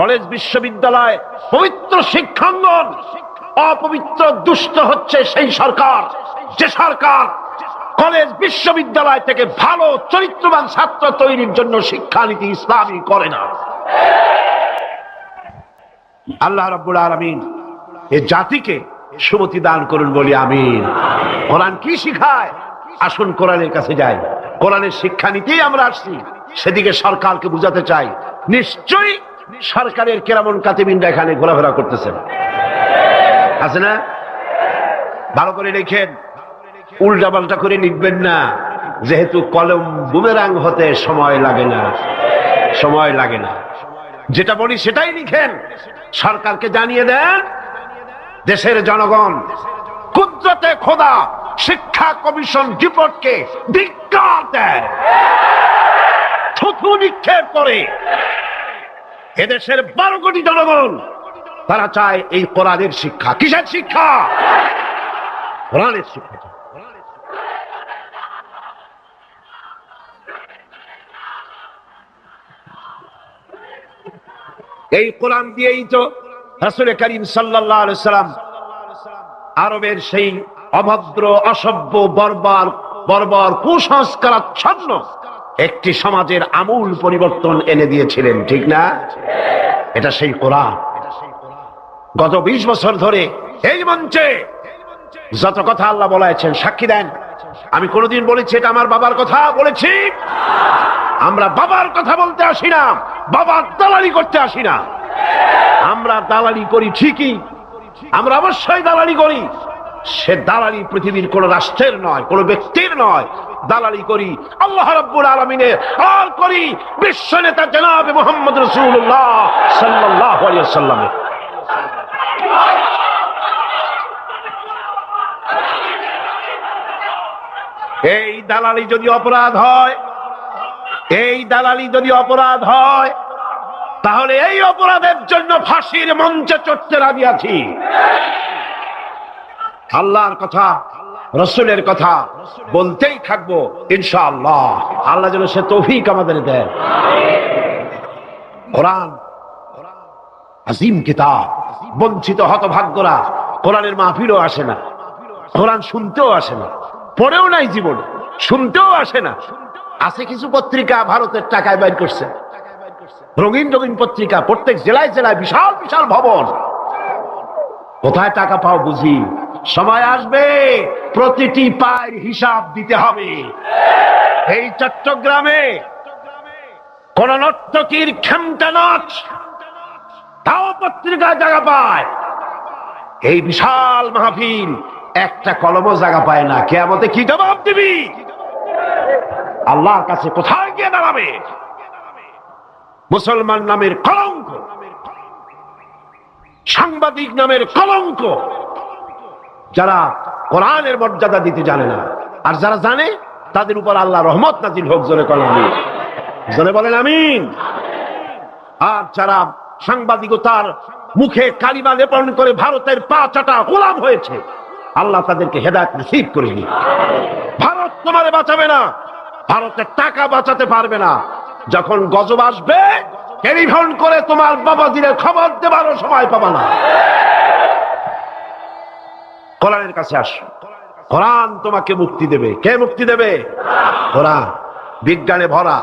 কলেজ, বিশ্ববিদ্যালয় পবিত্র শিক্ষাঙ্গন, অপবিত্র দুষ্ট হচ্ছে সেই সরকার যে সরকার কলেজ, বিশ্ববিদ্যালয় থেকে ভালো চরিত্রবান ছাত্র তৈরির জন্য শিক্ষানীতি ইসলামী করে না। আল্লাহ রাব্বুল আলামিন এই জাতিকে সুমতি দান করুন বলি আমিন। কোরআন কি শিখায়? আসুন কোরআনের কাছে যাই। কোরআনের শিক্ষানীতিই আমরা আসছি, সেদিকে সরকারকে বুঝাতে চাই। নিশ্চয়ই সরকারের কেরামন কাতিবিনরা এখানে ঘোরাফেরা করতেছেন, আছে না? ভালো করে লিখেন, উল্টা পাল্টা করে লিখবেন না, যেহেতু কলম বুমেরাং হতে সময় লাগে না, সময় লাগে না। যেটা বলি সেটাই লিখেন, সরকারকে জানিয়ে দেন দেশের জনগণ কুদরতে খোদা শিক্ষা কমিশন রিপোর্টকে ধিক্কার দেয়, থুথু নিক্ষেপ করে। এদেশের 12 কোটি জনগণ তারা চায় এই কোরআনের শিক্ষা। কিসের শিক্ষা? কোরআনের শিক্ষা। এই কোরআন দিয়েই তো রাসূল করিম সাল্লাল্লাহু আলাইহি সাল্লাম আরবের সেই অভদ্র, অসভ্য, বর্বর কুসংস্কারাচ্ছন্ন একটি সমাজের আমূল পরিবর্তন এনে দিয়েছিলেন, ঠিক না? এটা সেই কোরআন। গত 20 বছর ধরে এই মঞ্চে যত কথা আল্লাহ বলেছেন সাক্ষী দেন। আমি কোনোদিন বলেছি এটা আমার বাবার কথা বলেছি? আমরা বাবার কথা বলতে আসি না, বাবার দালালি করতে আসি না। আমরা দালালি করি ঠিকই, আমরা অবশ্যই দালালি করি। সে দালালি পৃথিবীর কোন রাষ্ট্রের নয়, কোন ব্যক্তির নয়। দালালি করি আল্লাহ রাব্বুল আলামিনের, আর করি বিশ্ব নেতা জনাবে মুহাম্মদ রাসূলুল্লাহ সাল্লাল্লাহু আলাইহি ওয়াসাল্লামের। এই দালালি যদি অপরাধ হয়, এই দালালি যদি অপরাধ হয়, তাহলে এই অপরাধের জন্য ফাঁসির মঞ্চে চড়তে রাজি আছি। আল্লাহর কথা, রাসূলের কথা বলতেই থাকবো ইনশাআল্লাহ। আল্লাহ যেন সে তৌফিক আমাদের দেয়। কোরআন আজিম কিতাব। বঞ্চিত হতভাগ্যরা কোরআনের মাহফিলও আসে না, কোরআন শুনতেও আসে না, পড়েও নাই জীবনে, শুনতেও আসে না। আছে কিছু পত্রিকা ভারতের টাকায় বাইর করছে, রঙিন রঙিন পত্রিকা, প্রত্যেক জেলায় জেলায় বিশাল বিশাল ভবন। কোথায় টাকা পাও বুঝি? সময় আসবে প্রতিটি পায়ের হিসাব দিতে হবে। এই চট্টগ্রামে কোন নর্তকীর খেমটা নাচ তাও পত্রিকায় জায়গা পায়। এই বিশাল মাহফিল একটা কলমও জায়গা পায় না। কিয়ামতে কি জবাব দিবি? আল্লাহর কাছে কোথায় গিয়ে দাঁড়াবে? মুসলমান নামের কলঙ্ক, সাংবাদিক নামের কলঙ্ক, যারা কোরআনের মর্যাদা দিতে জানে না, আর যারা জানে তাদের উপর আল্লাহ রহমত নাজিল হোক। জোরে বলেন আমিন, জোরে বলেন আমিন। আর যারা সাংবাদিকতার মুখে কালিমা লেপন করে ভারতের পা চাটা গোলাম হয়েছে, আল্লাহ তাদেরকে হেদায়েত নসিব করে দিন। ভারত তোমারে বাঁচাবে না, ভারতের টাকা বাঁচাতে পারবে না। যখন গজব আসবে টেলিফোন করে তোমার বাবাজিরে খবর দেবারও সময় পাবা না। কোরআনের কাছে আসো, কোরআন তোমাকে মুক্তি দেবে। কে মুক্তি দেবে? কোরআন। বিজ্ঞানে ভরা,